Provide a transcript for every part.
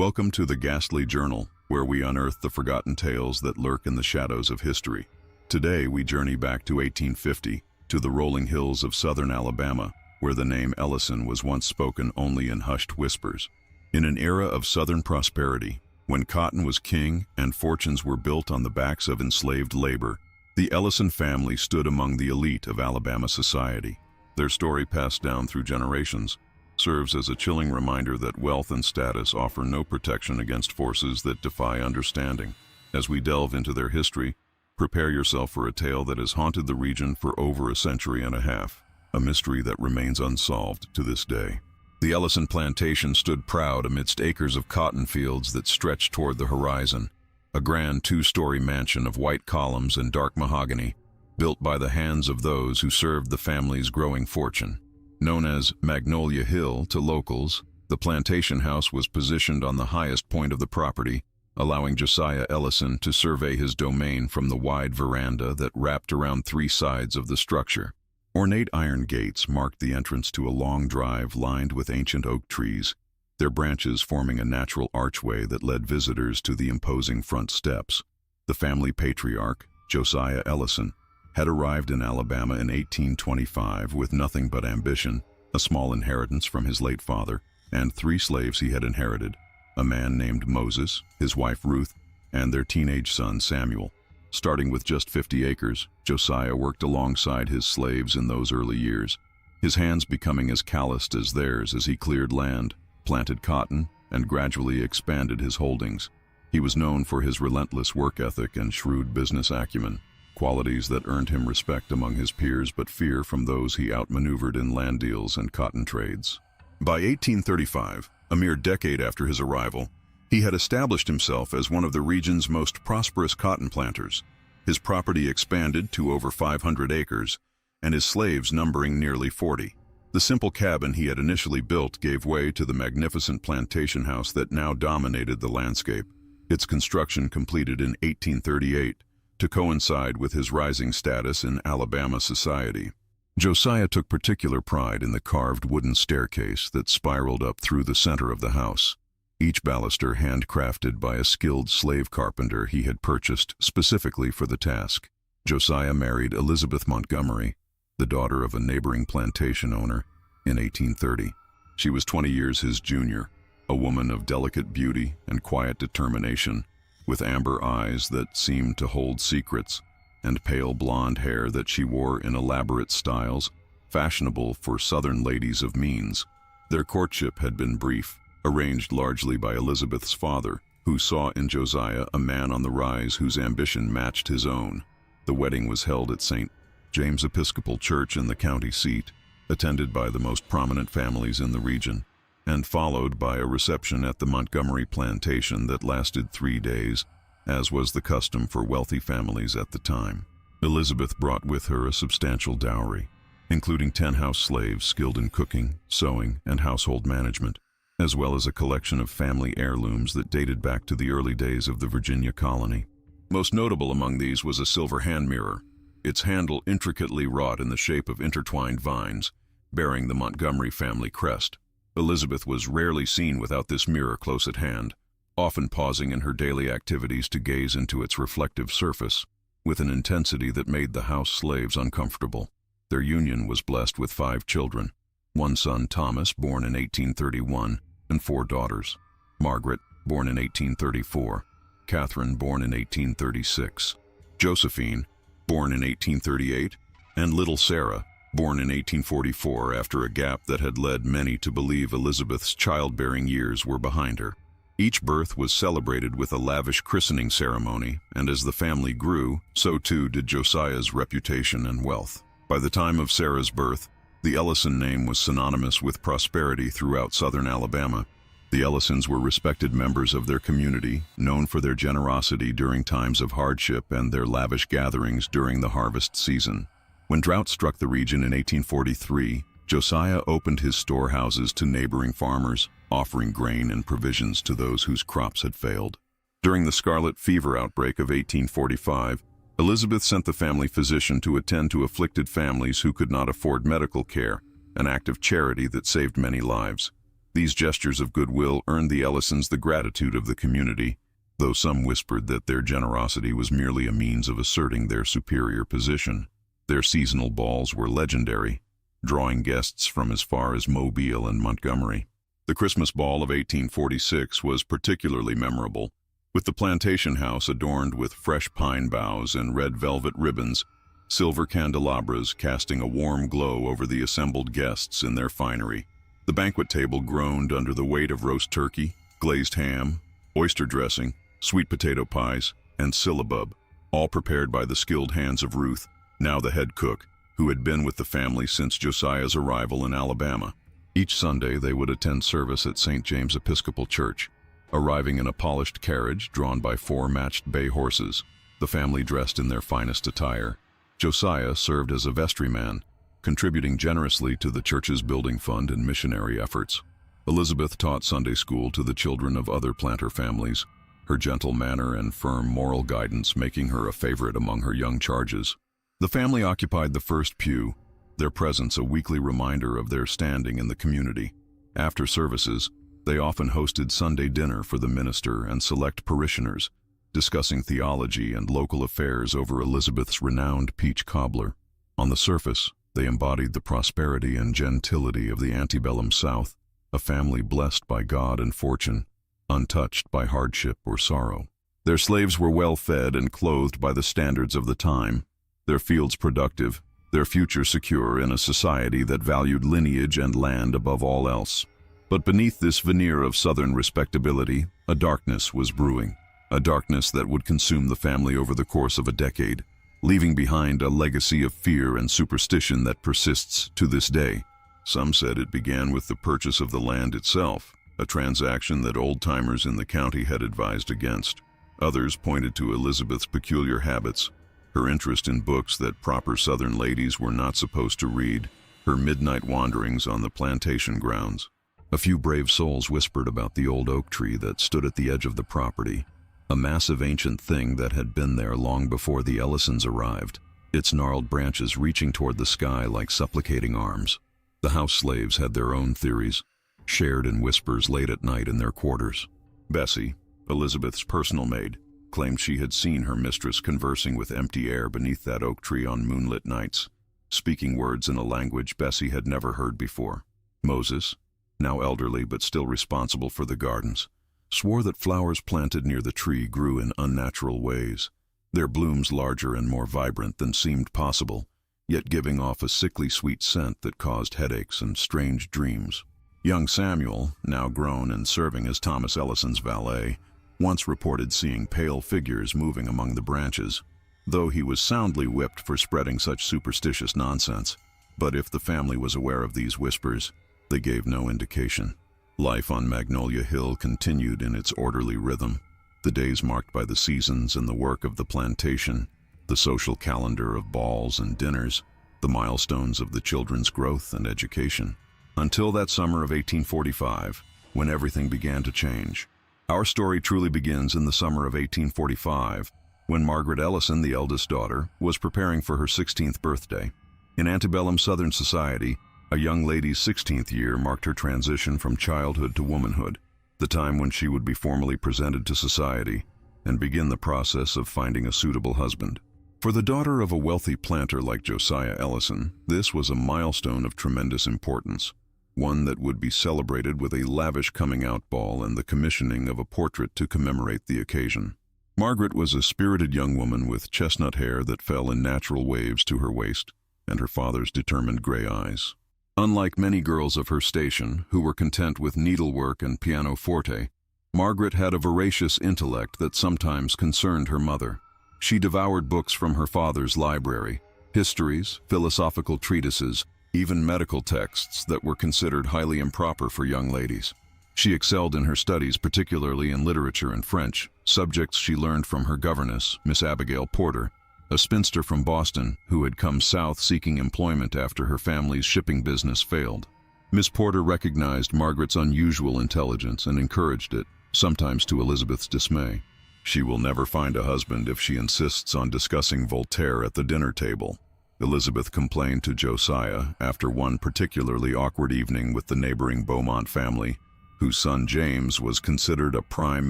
Welcome to the Ghastly Journal, where we unearth the forgotten tales that lurk in the shadows of history. Today we journey back to 1850, to the rolling hills of southern Alabama, where the name Ellison was once spoken only in hushed whispers. In an era of southern prosperity, when cotton was king and fortunes were built on the backs of enslaved labor, the Ellison family stood among the elite of Alabama society. Their story, passed down through generations, serves as a chilling reminder that wealth and status offer no protection against forces that defy understanding. As we delve into their history, prepare yourself for a tale that has haunted the region for over a century and a half, a mystery that remains unsolved to this day. The Ellison plantation stood proud amidst acres of cotton fields that stretched toward the horizon, a grand two-story mansion of white columns and dark mahogany, built by the hands of those who served the family's growing fortune. Known as Magnolia Hill to locals, the plantation house was positioned on the highest point of the property, allowing Josiah Ellison to survey his domain from the wide veranda that wrapped around three sides of the structure. Ornate iron gates marked the entrance to a long drive lined with ancient oak trees, their branches forming a natural archway that led visitors to the imposing front steps. The family patriarch, Josiah Ellison, had arrived in Alabama in 1825 with nothing but ambition, a small inheritance from his late father, and 3 slaves he had inherited, a man named Moses, his wife Ruth, and their teenage son Samuel. Starting with just 50 acres, Josiah worked alongside his slaves in those early years, his hands becoming as calloused as theirs as he cleared land, planted cotton, and gradually expanded his holdings. He was known for his relentless work ethic and shrewd business acumen, qualities that earned him respect among his peers but fear from those he outmaneuvered in land deals and cotton trades. By 1835, a mere decade after his arrival, he had established himself as one of the region's most prosperous cotton planters, his property expanded to over 500 acres, and his slaves numbering nearly 40. The simple cabin he had initially built gave way to the magnificent plantation house that now dominated the landscape, its construction completed in 1838, to coincide with his rising status in Alabama society. Josiah took particular pride in the carved wooden staircase that spiraled up through the center of the house, each baluster handcrafted by a skilled slave carpenter he had purchased specifically for the task. Josiah married Elizabeth Montgomery, the daughter of a neighboring plantation owner, in 1830. She was 20 years his junior, a woman of delicate beauty and quiet determination, with amber eyes that seemed to hold secrets, and pale blonde hair that she wore in elaborate styles, fashionable for southern ladies of means. Their courtship had been brief, arranged largely by Elizabeth's father, who saw in Josiah a man on the rise whose ambition matched his own. The wedding was held at St. James Episcopal Church in the county seat, attended by the most prominent families in the region, and followed by a reception at the Montgomery plantation that lasted 3 days, as was the custom for wealthy families at the time. Elizabeth brought with her a substantial dowry, including 10 house slaves skilled in cooking, sewing, and household management, as well as a collection of family heirlooms that dated back to the early days of the Virginia colony. Most notable among these was a silver hand mirror, its handle intricately wrought in the shape of intertwined vines, bearing the Montgomery family crest. Elizabeth was rarely seen without this mirror close at hand, often pausing in her daily activities to gaze into its reflective surface, with an intensity that made the house slaves uncomfortable. Their union was blessed with 5 children, 1 son, Thomas, born in 1831, and 4 daughters: Margaret, born in 1834, Catherine, born in 1836, Josephine, born in 1838, and little Sarah, born in 1844, after a gap that had led many to believe Elizabeth's childbearing years were behind her. Each birth was celebrated with a lavish christening ceremony, and as the family grew, so too did Josiah's reputation and wealth. By the time of Sarah's birth, the Ellison name was synonymous with prosperity throughout southern Alabama. The Ellisons were respected members of their community, known for their generosity during times of hardship and their lavish gatherings during the harvest season. When drought struck the region in 1843, Josiah opened his storehouses to neighboring farmers, offering grain and provisions to those whose crops had failed. During the scarlet fever outbreak of 1845, Elizabeth sent the family physician to attend to afflicted families who could not afford medical care, an act of charity that saved many lives. These gestures of goodwill earned the Ellisons the gratitude of the community, though some whispered that their generosity was merely a means of asserting their superior position. Their seasonal balls were legendary, drawing guests from as far as Mobile and Montgomery. The Christmas Ball of 1846 was particularly memorable, with the plantation house adorned with fresh pine boughs and red velvet ribbons, silver candelabras casting a warm glow over the assembled guests in their finery. The banquet table groaned under the weight of roast turkey, glazed ham, oyster dressing, sweet potato pies, and syllabub, all prepared by the skilled hands of Ruth, now the head cook, who had been with the family since Josiah's arrival in Alabama. Each Sunday they would attend service at St. James Episcopal Church, arriving in a polished carriage drawn by 4 matched bay horses, the family dressed in their finest attire. Josiah served as a vestryman, contributing generously to the church's building fund and missionary efforts. Elizabeth taught Sunday school to the children of other planter families, her gentle manner and firm moral guidance making her a favorite among her young charges. The family occupied the first pew, their presence a weekly reminder of their standing in the community. After services, they often hosted Sunday dinner for the minister and select parishioners, discussing theology and local affairs over Elizabeth's renowned peach cobbler. On the surface, they embodied the prosperity and gentility of the antebellum South, a family blessed by God and fortune, untouched by hardship or sorrow. Their slaves were well fed and clothed by the standards of the time, their fields productive, their future secure in a society that valued lineage and land above all else. But beneath this veneer of Southern respectability, a darkness was brewing, a darkness that would consume the family over the course of a decade, leaving behind a legacy of fear and superstition that persists to this day. Some said it began with the purchase of the land itself, a transaction that old-timers in the county had advised against. Others pointed to Elizabeth's peculiar habits, her interest in books that proper Southern ladies were not supposed to read, her midnight wanderings on the plantation grounds. A few brave souls whispered about the old oak tree that stood at the edge of the property, a massive ancient thing that had been there long before the Ellisons arrived, its gnarled branches reaching toward the sky like supplicating arms. The house slaves had their own theories, shared in whispers late at night in their quarters. Bessie, Elizabeth's personal maid, claimed she had seen her mistress conversing with empty air beneath that oak tree on moonlit nights, speaking words in a language Bessie had never heard before. Moses, now elderly but still responsible for the gardens, swore that flowers planted near the tree grew in unnatural ways, their blooms larger and more vibrant than seemed possible, yet giving off a sickly sweet scent that caused headaches and strange dreams. Young Samuel, now grown and serving as Thomas Ellison's valet, once reported seeing pale figures moving among the branches, though he was soundly whipped for spreading such superstitious nonsense. But if the family was aware of these whispers, they gave no indication. Life on Magnolia Hill continued in its orderly rhythm, the days marked by the seasons and the work of the plantation, the social calendar of balls and dinners, the milestones of the children's growth and education. Until that summer of 1845, when everything began to change. Our story truly begins in the summer of 1845, when Margaret Ellison, the eldest daughter, was preparing for her 16th birthday. In antebellum Southern society, a young lady's 16th year marked her transition from childhood to womanhood, the time when she would be formally presented to society and begin the process of finding a suitable husband. For the daughter of a wealthy planter like Josiah Ellison, this was a milestone of tremendous importance, one that would be celebrated with a lavish coming-out ball and the commissioning of a portrait to commemorate the occasion. Margaret was a spirited young woman with chestnut hair that fell in natural waves to her waist, and her father's determined gray eyes. Unlike many girls of her station, who were content with needlework and pianoforte, Margaret had a voracious intellect that sometimes concerned her mother. She devoured books from her father's library, histories, philosophical treatises, even medical texts that were considered highly improper for young ladies. She excelled in her studies, particularly in literature and French, subjects she learned from her governess, Miss Abigail Porter, a spinster from Boston who had come south seeking employment after her family's shipping business failed. Miss Porter recognized Margaret's unusual intelligence and encouraged it, sometimes to Elizabeth's dismay. "She will never find a husband if she insists on discussing Voltaire at the dinner table," Elizabeth complained to Josiah after one particularly awkward evening with the neighboring Beaumont family, whose son James was considered a prime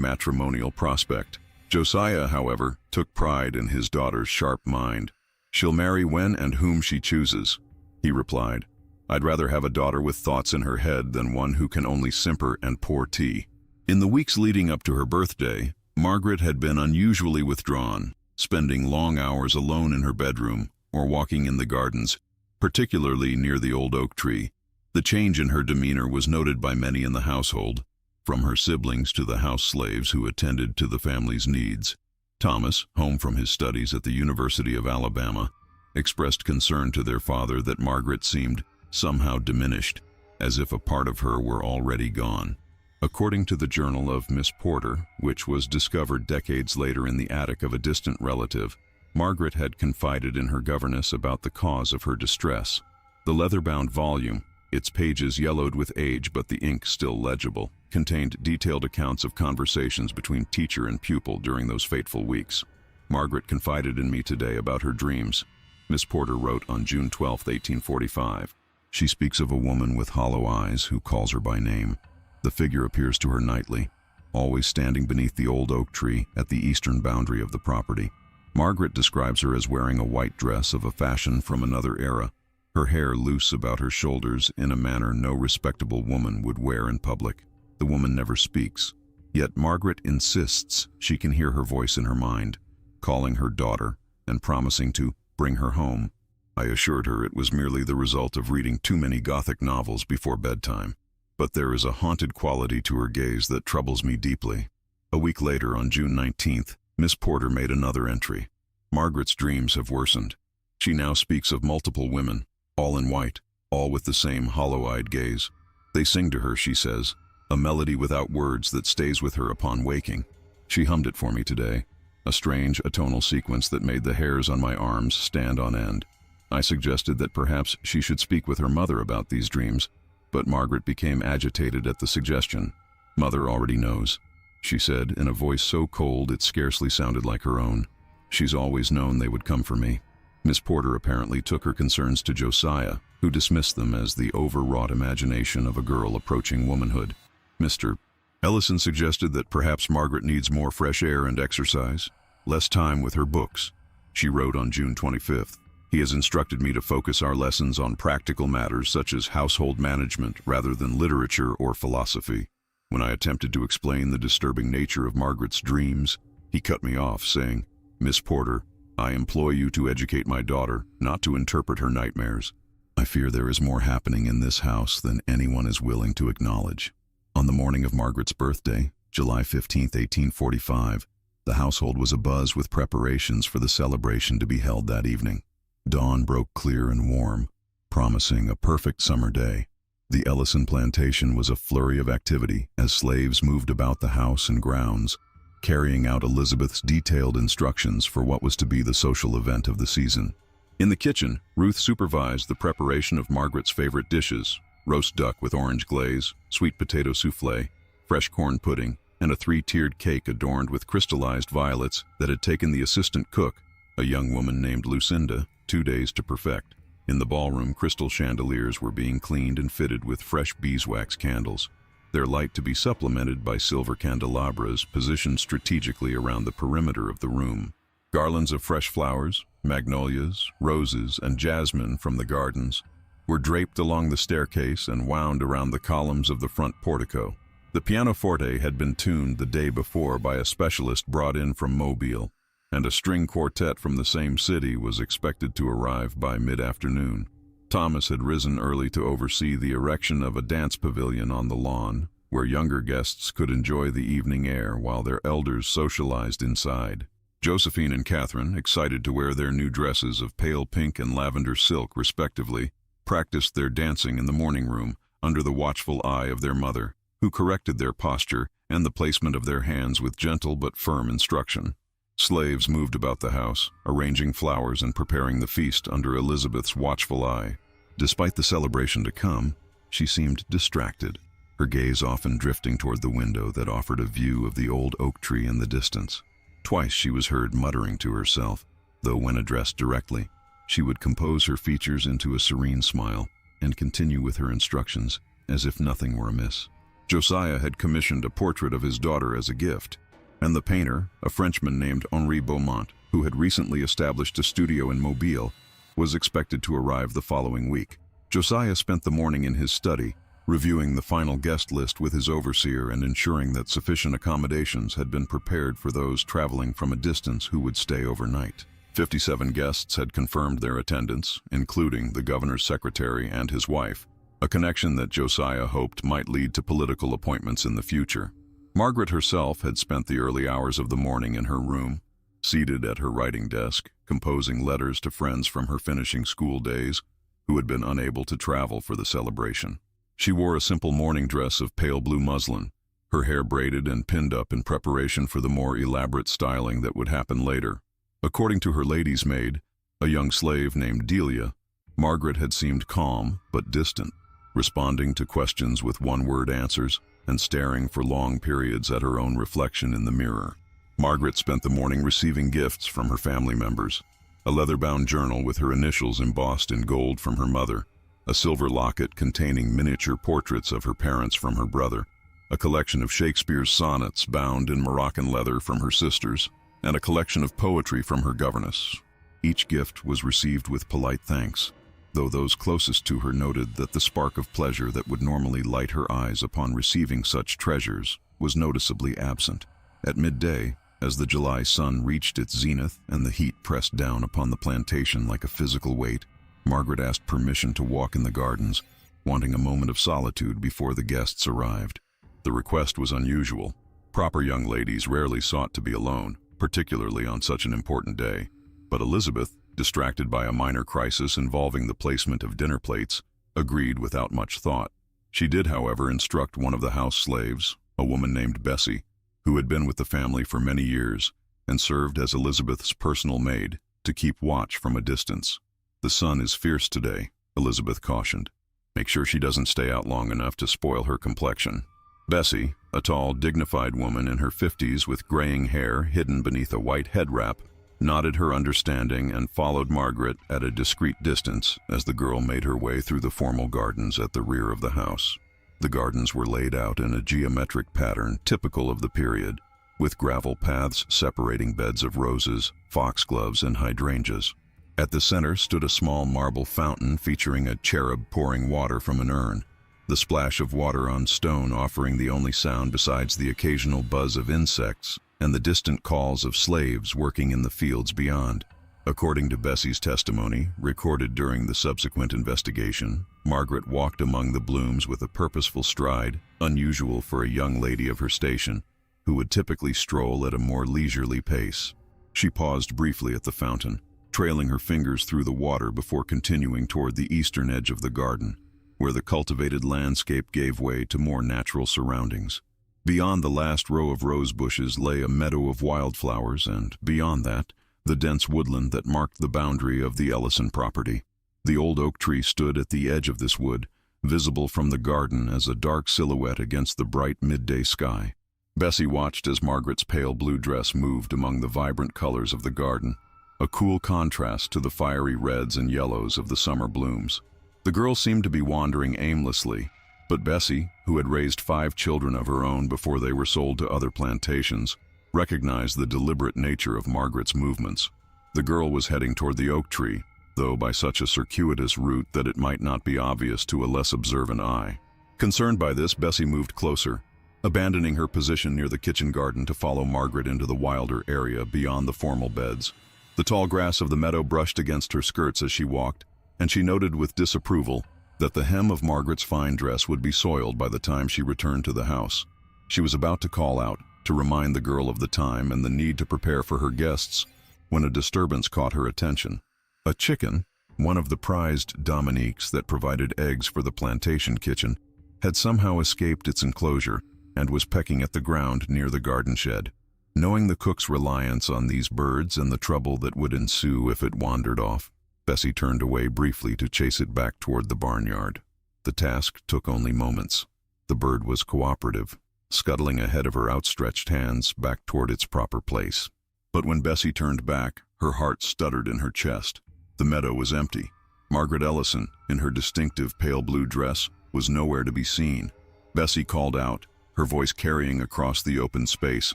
matrimonial prospect. Josiah, however, took pride in his daughter's sharp mind. "She'll marry when and whom she chooses," he replied. "I'd rather have a daughter with thoughts in her head than one who can only simper and pour tea." In the weeks leading up to her birthday, Margaret had been unusually withdrawn, spending long hours alone in her bedroom or walking in the gardens, particularly near the old oak tree. The change in her demeanor was noted by many in the household, from her siblings to the house slaves who attended to the family's needs. Thomas, home from his studies at the University of Alabama, expressed concern to their father that Margaret seemed somehow diminished, as if a part of her were already gone. According to the journal of Miss Porter, which was discovered decades later in the attic of a distant relative, Margaret had confided in her governess about the cause of her distress. The leather-bound volume, its pages yellowed with age but the ink still legible, contained detailed accounts of conversations between teacher and pupil during those fateful weeks. "Margaret confided in me today about her dreams," Miss Porter wrote on June 12, 1845. "She speaks of a woman with hollow eyes who calls her by name. The figure appears to her nightly, always standing beneath the old oak tree at the eastern boundary of the property. Margaret describes her as wearing a white dress of a fashion from another era, her hair loose about her shoulders in a manner no respectable woman would wear in public. The woman never speaks, yet Margaret insists she can hear her voice in her mind, calling her daughter and promising to bring her home. I assured her it was merely the result of reading too many Gothic novels before bedtime, but there is a haunted quality to her gaze that troubles me deeply." A week later, on June 19th, Miss Porter made another entry. "Margaret's dreams have worsened. She now speaks of multiple women, all in white, all with the same hollow-eyed gaze. They sing to her," she says, "a melody without words that stays with her upon waking. She hummed it for me today, a strange atonal sequence that made the hairs on my arms stand on end. I suggested that perhaps she should speak with her mother about these dreams, but Margaret became agitated at the suggestion. 'Mother already knows,' she said in a voice so cold it scarcely sounded like her own. 'She's always known they would come for me.'" Miss Porter apparently took her concerns to Josiah, who dismissed them as the overwrought imagination of a girl approaching womanhood. Mr. Ellison suggested that perhaps Margaret needs more fresh air and exercise, less time with her books. She wrote on June 25th, "He has instructed me to focus our lessons on practical matters such as household management rather than literature or philosophy." When I attempted to explain the disturbing nature of Margaret's dreams, he cut me off, saying, "Miss Porter, I implore you to educate my daughter, not to interpret her nightmares. I fear there is more happening in this house than anyone is willing to acknowledge." On the morning of Margaret's birthday, July 15, 1845, the household was abuzz with preparations for the celebration to be held that evening. Dawn broke clear and warm, promising a perfect summer day. The Ellison plantation was a flurry of activity as slaves moved about the house and grounds, carrying out Elizabeth's detailed instructions for what was to be the social event of the season. In the kitchen, Ruth supervised the preparation of Margaret's favorite dishes: roast duck with orange glaze, sweet potato souffle, fresh corn pudding, and a 3-tiered cake adorned with crystallized violets that had taken the assistant cook, a young woman named Lucinda, 2 days to perfect. In the ballroom, crystal chandeliers were being cleaned and fitted with fresh beeswax candles, their light to be supplemented by silver candelabras positioned strategically around the perimeter of the room. Garlands of fresh flowers, magnolias, roses, and jasmine from the gardens were draped along the staircase and wound around the columns of the front portico. The pianoforte had been tuned the day before by a specialist brought in from Mobile, and a string quartet from the same city was expected to arrive by mid-afternoon. Thomas had risen early to oversee the erection of a dance pavilion on the lawn, where younger guests could enjoy the evening air while their elders socialized inside. Josephine and Catherine, excited to wear their new dresses of pale pink and lavender silk respectively, practiced their dancing in the morning room under the watchful eye of their mother, who corrected their posture and the placement of their hands with gentle but firm instruction. Slaves moved about the house, arranging flowers and preparing the feast under Elizabeth's watchful eye. Despite the celebration to come, she seemed distracted, her gaze often drifting toward the window that offered a view of the old oak tree in the distance. Twice she was heard muttering to herself, though when addressed directly, she would compose her features into a serene smile and continue with her instructions as if nothing were amiss. Josiah had commissioned a portrait of his daughter as a gift, and the painter, a Frenchman named Henri Beaumont, who had recently established a studio in Mobile, was expected to arrive the following week. Josiah spent the morning in his study, reviewing the final guest list with his overseer and ensuring that sufficient accommodations had been prepared for those traveling from a distance who would stay overnight. 57 guests had confirmed their attendance, including the governor's secretary and his wife, a connection that Josiah hoped might lead to political appointments in the future. Margaret herself had spent the early hours of the morning in her room, seated at her writing desk, composing letters to friends from her finishing school days who had been unable to travel for the celebration. She wore a simple morning dress of pale blue muslin, her hair braided and pinned up in preparation for the more elaborate styling that would happen later. According to her lady's maid, a young slave named Delia, Margaret had seemed calm but distant, responding to questions with one-word answers and staring for long periods at her own reflection in the mirror. Margaret spent the morning receiving gifts from her family members: a leather-bound journal with her initials embossed in gold from her mother, a silver locket containing miniature portraits of her parents from her brother, a collection of Shakespeare's sonnets bound in Moroccan leather from her sisters, and a collection of poetry from her governess. Each gift was received with polite thanks, though those closest to her noted that the spark of pleasure that would normally light her eyes upon receiving such treasures was noticeably absent. At midday, as the July sun reached its zenith and the heat pressed down upon the plantation like a physical weight, Margaret asked permission to walk in the gardens, wanting a moment of solitude before the guests arrived. The request was unusual. Proper young ladies rarely sought to be alone, particularly on such an important day. But Elizabeth, distracted by a minor crisis involving the placement of dinner plates, agreed without much thought. She did, however, instruct one of the house slaves, a woman named Bessie, who had been with the family for many years and served as Elizabeth's personal maid, to keep watch from a distance. "The sun is fierce today," Elizabeth cautioned. "Make sure she doesn't stay out long enough to spoil her complexion." Bessie, a tall, dignified woman in her 50s with graying hair hidden beneath a white head wrap, nodded her understanding and followed Margaret at a discreet distance as the girl made her way through the formal gardens at the rear of the house. The gardens were laid out in a geometric pattern typical of the period, with gravel paths separating beds of roses, foxgloves, and hydrangeas. At the center stood a small marble fountain featuring a cherub pouring water from an urn, the splash of water on stone offering the only sound besides the occasional buzz of insects and the distant calls of slaves working in the fields beyond. According to Bessie's testimony, recorded during the subsequent investigation, Margaret walked among the blooms with a purposeful stride, unusual for a young lady of her station, who would typically stroll at a more leisurely pace. She paused briefly at the fountain, trailing her fingers through the water before continuing toward the eastern edge of the garden, where the cultivated landscape gave way to more natural surroundings. Beyond the last row of rose bushes lay a meadow of wildflowers, and beyond that, the dense woodland that marked the boundary of the Ellison property. The old oak tree stood at the edge of this wood, visible from the garden as a dark silhouette against the bright midday sky. Bessie watched as Margaret's pale blue dress moved among the vibrant colors of the garden, a cool contrast to the fiery reds and yellows of the summer blooms. The girl seemed to be wandering aimlessly, but Bessie, who had raised 5 children of her own before they were sold to other plantations, recognized the deliberate nature of Margaret's movements. The girl was heading toward the oak tree, though by such a circuitous route that it might not be obvious to a less observant eye. Concerned by this, Bessie moved closer, abandoning her position near the kitchen garden to follow Margaret into the wilder area beyond the formal beds. The tall grass of the meadow brushed against her skirts as she walked, and she noted with disapproval that the hem of Margaret's fine dress would be soiled by the time she returned to the house. She was about to call out, to remind the girl of the time and the need to prepare for her guests, when a disturbance caught her attention. A chicken, one of the prized dominiques that provided eggs for the plantation kitchen, had somehow escaped its enclosure and was pecking at the ground near the garden shed. Knowing the cook's reliance on these birds and the trouble that would ensue if it wandered off, Bessie turned away briefly to chase it back toward the barnyard. The task took only moments. The bird was cooperative, scuttling ahead of her outstretched hands back toward its proper place. But when Bessie turned back, her heart stuttered in her chest. The meadow was empty. Margaret Ellison, in her distinctive pale blue dress, was nowhere to be seen. Bessie called out, her voice carrying across the open space,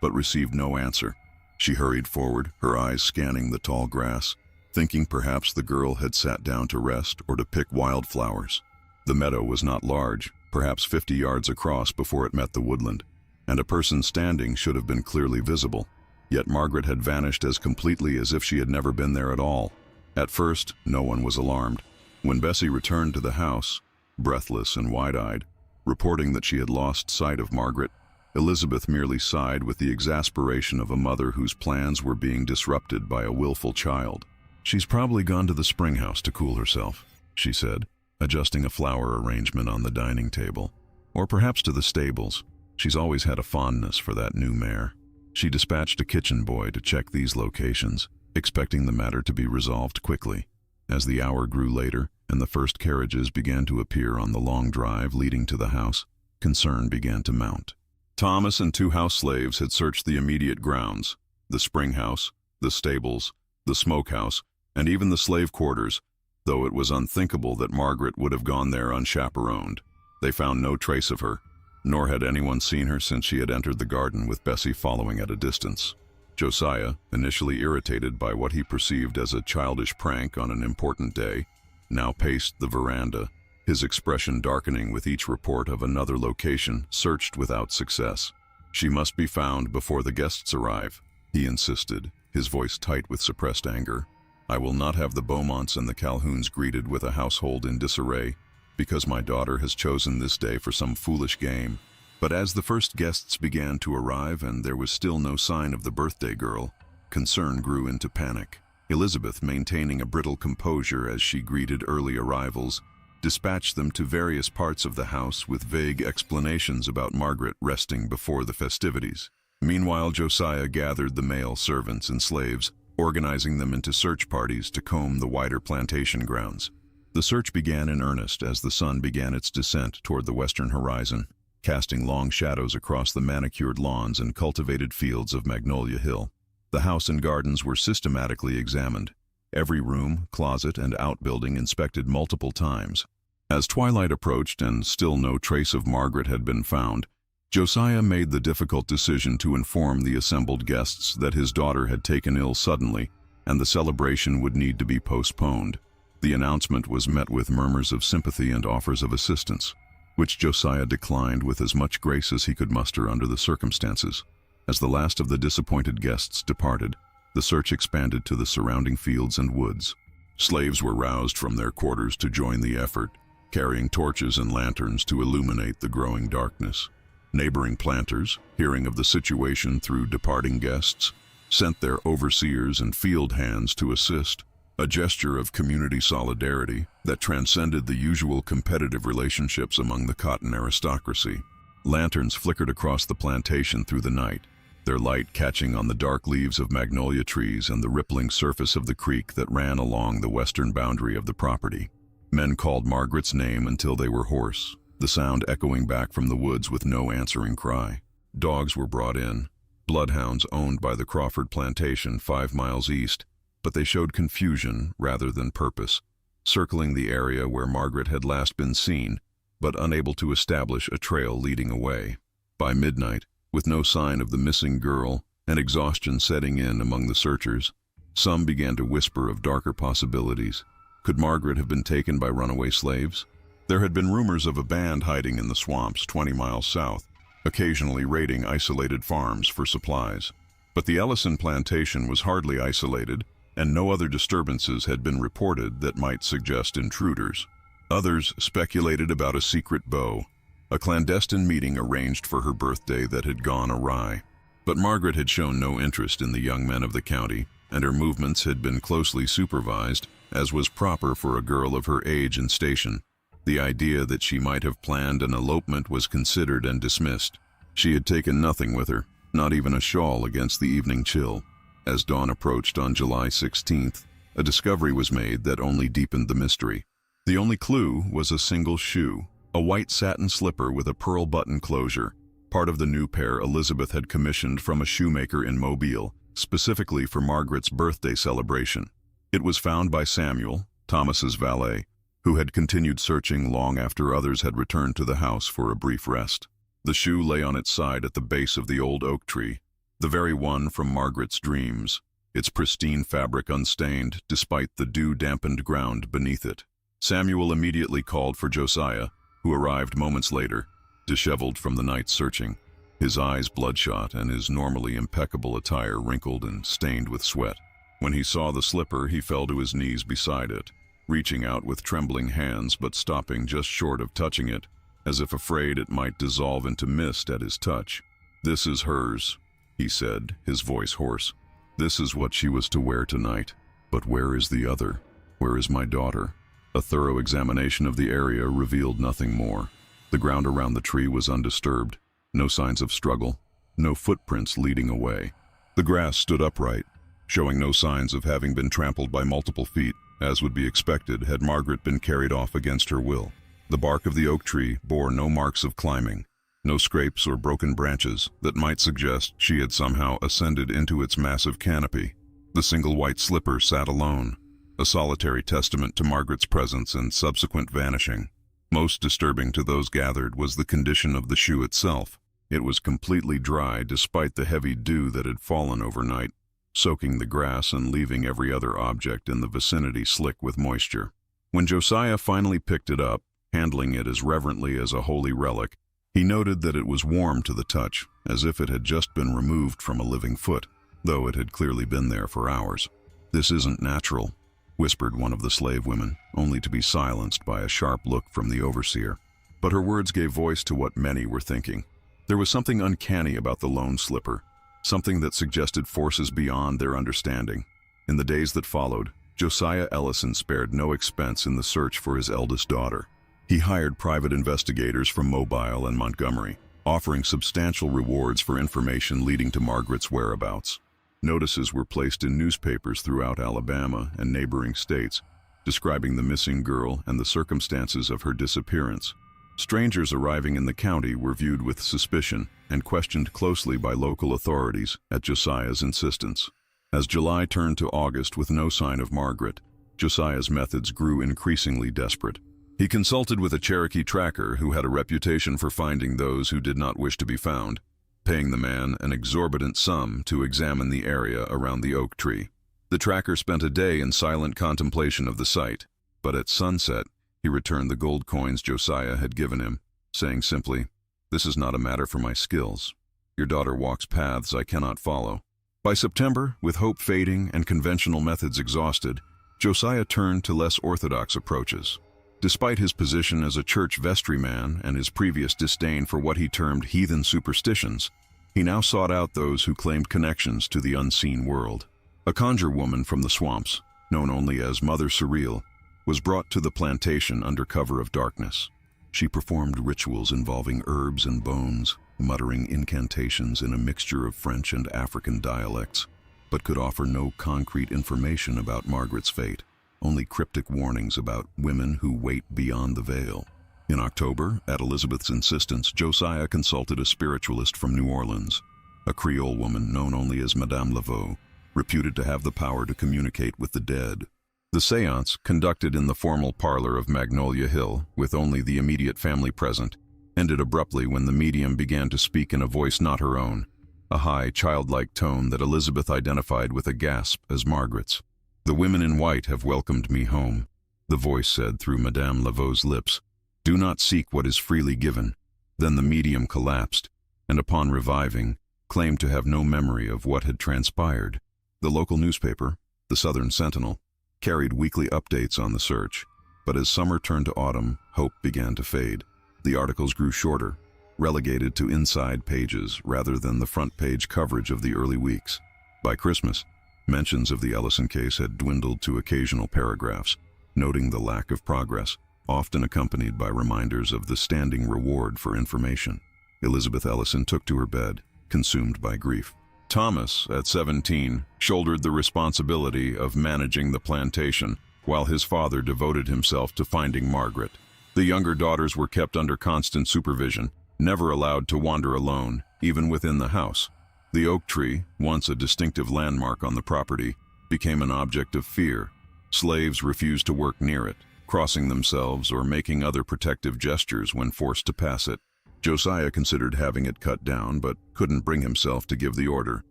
but received no answer. She hurried forward, her eyes scanning the tall grass, thinking perhaps the girl had sat down to rest or to pick wildflowers. The meadow was not large, perhaps 50 yards across before it met the woodland, and a person standing should have been clearly visible. Yet Margaret had vanished as completely as if she had never been there at all. At first, no one was alarmed. When Bessie returned to the house, breathless and wide-eyed, reporting that she had lost sight of Margaret, Elizabeth merely sighed with the exasperation of a mother whose plans were being disrupted by a willful child. "She's probably gone to the spring house to cool herself," she said, adjusting a flower arrangement on the dining table. "Or perhaps to the stables. She's always had a fondness for that new mare." She dispatched a kitchen boy to check these locations, expecting the matter to be resolved quickly. As the hour grew later and the first carriages began to appear on the long drive leading to the house, concern began to mount. Thomas and 2 house slaves had searched the immediate grounds, the spring house, the stables, the smokehouse, and even the slave quarters, though it was unthinkable that Margaret would have gone there unchaperoned. They found no trace of her, nor had anyone seen her since she had entered the garden with Bessie following at a distance. Josiah, initially irritated by what he perceived as a childish prank on an important day, now paced the veranda, his expression darkening with each report of another location searched without success. "She must be found before the guests arrive," he insisted, his voice tight with suppressed anger. "I will not have the Beaumonts and the Calhouns greeted with a household in disarray, because my daughter has chosen this day for some foolish game." But as the first guests began to arrive and there was still no sign of the birthday girl, concern grew into panic. Elizabeth, maintaining a brittle composure as she greeted early arrivals, dispatched them to various parts of the house with vague explanations about Margaret resting before the festivities. Meanwhile, Josiah gathered the male servants and slaves, organizing them into search parties to comb the wider plantation grounds. The search began in earnest as the sun began its descent toward the western horizon, casting long shadows across the manicured lawns and cultivated fields of Magnolia Hill. The house and gardens were systematically examined, every room, closet, and outbuilding inspected multiple times. As twilight approached and still no trace of Margaret had been found, Josiah made the difficult decision to inform the assembled guests that his daughter had taken ill suddenly and the celebration would need to be postponed. The announcement was met with murmurs of sympathy and offers of assistance, which Josiah declined with as much grace as he could muster under the circumstances. As the last of the disappointed guests departed, the search expanded to the surrounding fields and woods. Slaves were roused from their quarters to join the effort, carrying torches and lanterns to illuminate the growing darkness. Neighboring planters, hearing of the situation through departing guests, sent their overseers and field hands to assist, a gesture of community solidarity that transcended the usual competitive relationships among the cotton aristocracy. Lanterns flickered across the plantation through the night, their light catching on the dark leaves of magnolia trees and the rippling surface of the creek that ran along the western boundary of the property. Men called Margaret's name until they were hoarse, the sound echoing back from the woods with no answering cry. Dogs were brought in, bloodhounds owned by the Crawford plantation 5 miles east, but they showed confusion rather than purpose, circling the area where Margaret had last been seen, but unable to establish a trail leading away. By midnight, with no sign of the missing girl and exhaustion setting in among the searchers, some began to whisper of darker possibilities. Could Margaret have been taken by runaway slaves? There had been rumors of a band hiding in the swamps 20 miles south, occasionally raiding isolated farms for supplies. But the Ellison plantation was hardly isolated, and no other disturbances had been reported that might suggest intruders. Others speculated about a secret beau, a clandestine meeting arranged for her birthday that had gone awry. But Margaret had shown no interest in the young men of the county, and her movements had been closely supervised, as was proper for a girl of her age and station. The idea that she might have planned an elopement was considered and dismissed. She had taken nothing with her, not even a shawl against the evening chill. As dawn approached on July 16th, a discovery was made that only deepened the mystery. The only clue was a single shoe, a white satin slipper with a pearl button closure, part of the new pair Elizabeth had commissioned from a shoemaker in Mobile, specifically for Margaret's birthday celebration. It was found by Samuel, Thomas's valet, who had continued searching long after others had returned to the house for a brief rest. The shoe lay on its side at the base of the old oak tree, the very one from Margaret's dreams, its pristine fabric unstained despite the dew-dampened ground beneath it. Samuel immediately called for Josiah, who arrived moments later, disheveled from the night's searching, his eyes bloodshot and his normally impeccable attire wrinkled and stained with sweat. When he saw the slipper, he fell to his knees beside it, reaching out with trembling hands but stopping just short of touching it, as if afraid it might dissolve into mist at his touch. "This is hers," he said, his voice hoarse. "This is what she was to wear tonight. But where is the other? Where is my daughter?" A thorough examination of the area revealed nothing more. The ground around the tree was undisturbed, no signs of struggle, no footprints leading away. The grass stood upright, showing no signs of having been trampled by multiple feet, as would be expected had Margaret been carried off against her will. The bark of the oak tree bore no marks of climbing, no scrapes or broken branches that might suggest she had somehow ascended into its massive canopy. The single white slipper sat alone, a solitary testament to Margaret's presence and subsequent vanishing. Most disturbing to those gathered was the condition of the shoe itself. It was completely dry despite the heavy dew that had fallen overnight, soaking the grass and leaving every other object in the vicinity slick with moisture. When Josiah finally picked it up, handling it as reverently as a holy relic, he noted that it was warm to the touch, as if it had just been removed from a living foot, though it had clearly been there for hours. "This isn't natural," whispered one of the slave women, only to be silenced by a sharp look from the overseer. But her words gave voice to what many were thinking. There was something uncanny about the lone slipper, something that suggested forces beyond their understanding. In the days that followed, Josiah Ellison spared no expense in the search for his eldest daughter. He hired private investigators from Mobile and Montgomery, offering substantial rewards for information leading to Margaret's whereabouts. Notices were placed in newspapers throughout Alabama and neighboring states, describing the missing girl and the circumstances of her disappearance. Strangers arriving in the county were viewed with suspicion and questioned closely by local authorities at Josiah's insistence. As July turned to August with no sign of Margaret, Josiah's methods grew increasingly desperate. He consulted with a Cherokee tracker who had a reputation for finding those who did not wish to be found, paying the man an exorbitant sum to examine the area around the oak tree. The tracker spent a day in silent contemplation of the site, but at sunset, he returned the gold coins Josiah had given him, saying simply, "This is not a matter for my skills. Your daughter walks paths I cannot follow." By September, with hope fading and conventional methods exhausted, Josiah turned to less orthodox approaches. Despite his position as a church vestryman and his previous disdain for what he termed heathen superstitions, he now sought out those who claimed connections to the unseen world. A conjure woman from the swamps, known only as Mother Surreal, was brought to the plantation under cover of darkness. She performed rituals involving herbs and bones, muttering incantations in a mixture of French and African dialects, but could offer no concrete information about Margaret's fate, only cryptic warnings about women who wait beyond the veil. In October, at Elizabeth's insistence, Josiah consulted a spiritualist from New Orleans, a Creole woman known only as Madame Laveau, reputed to have the power to communicate with the dead. The séance, conducted in the formal parlor of Magnolia Hill, with only the immediate family present, ended abruptly when the medium began to speak in a voice not her own, a high, childlike tone that Elizabeth identified with a gasp as Margaret's. "The women in white have welcomed me home," the voice said through Madame Laveau's lips. "Do not seek what is freely given." Then the medium collapsed, and upon reviving, claimed to have no memory of what had transpired. The local newspaper, the Southern Sentinel, carried weekly updates on the search, but as summer turned to autumn, hope began to fade. The articles grew shorter, relegated to inside pages rather than the front-page coverage of the early weeks. By Christmas, mentions of the Ellison case had dwindled to occasional paragraphs, noting the lack of progress, often accompanied by reminders of the standing reward for information. Elizabeth Ellison took to her bed, consumed by grief. Thomas, at 17, shouldered the responsibility of managing the plantation, while his father devoted himself to finding Margaret. The younger daughters were kept under constant supervision, never allowed to wander alone, even within the house. The oak tree, once a distinctive landmark on the property, became an object of fear, Slaves refused to work near it, crossing themselves or making other protective gestures when forced to pass it. Josiah considered having it cut down, but couldn't bring himself to give the order,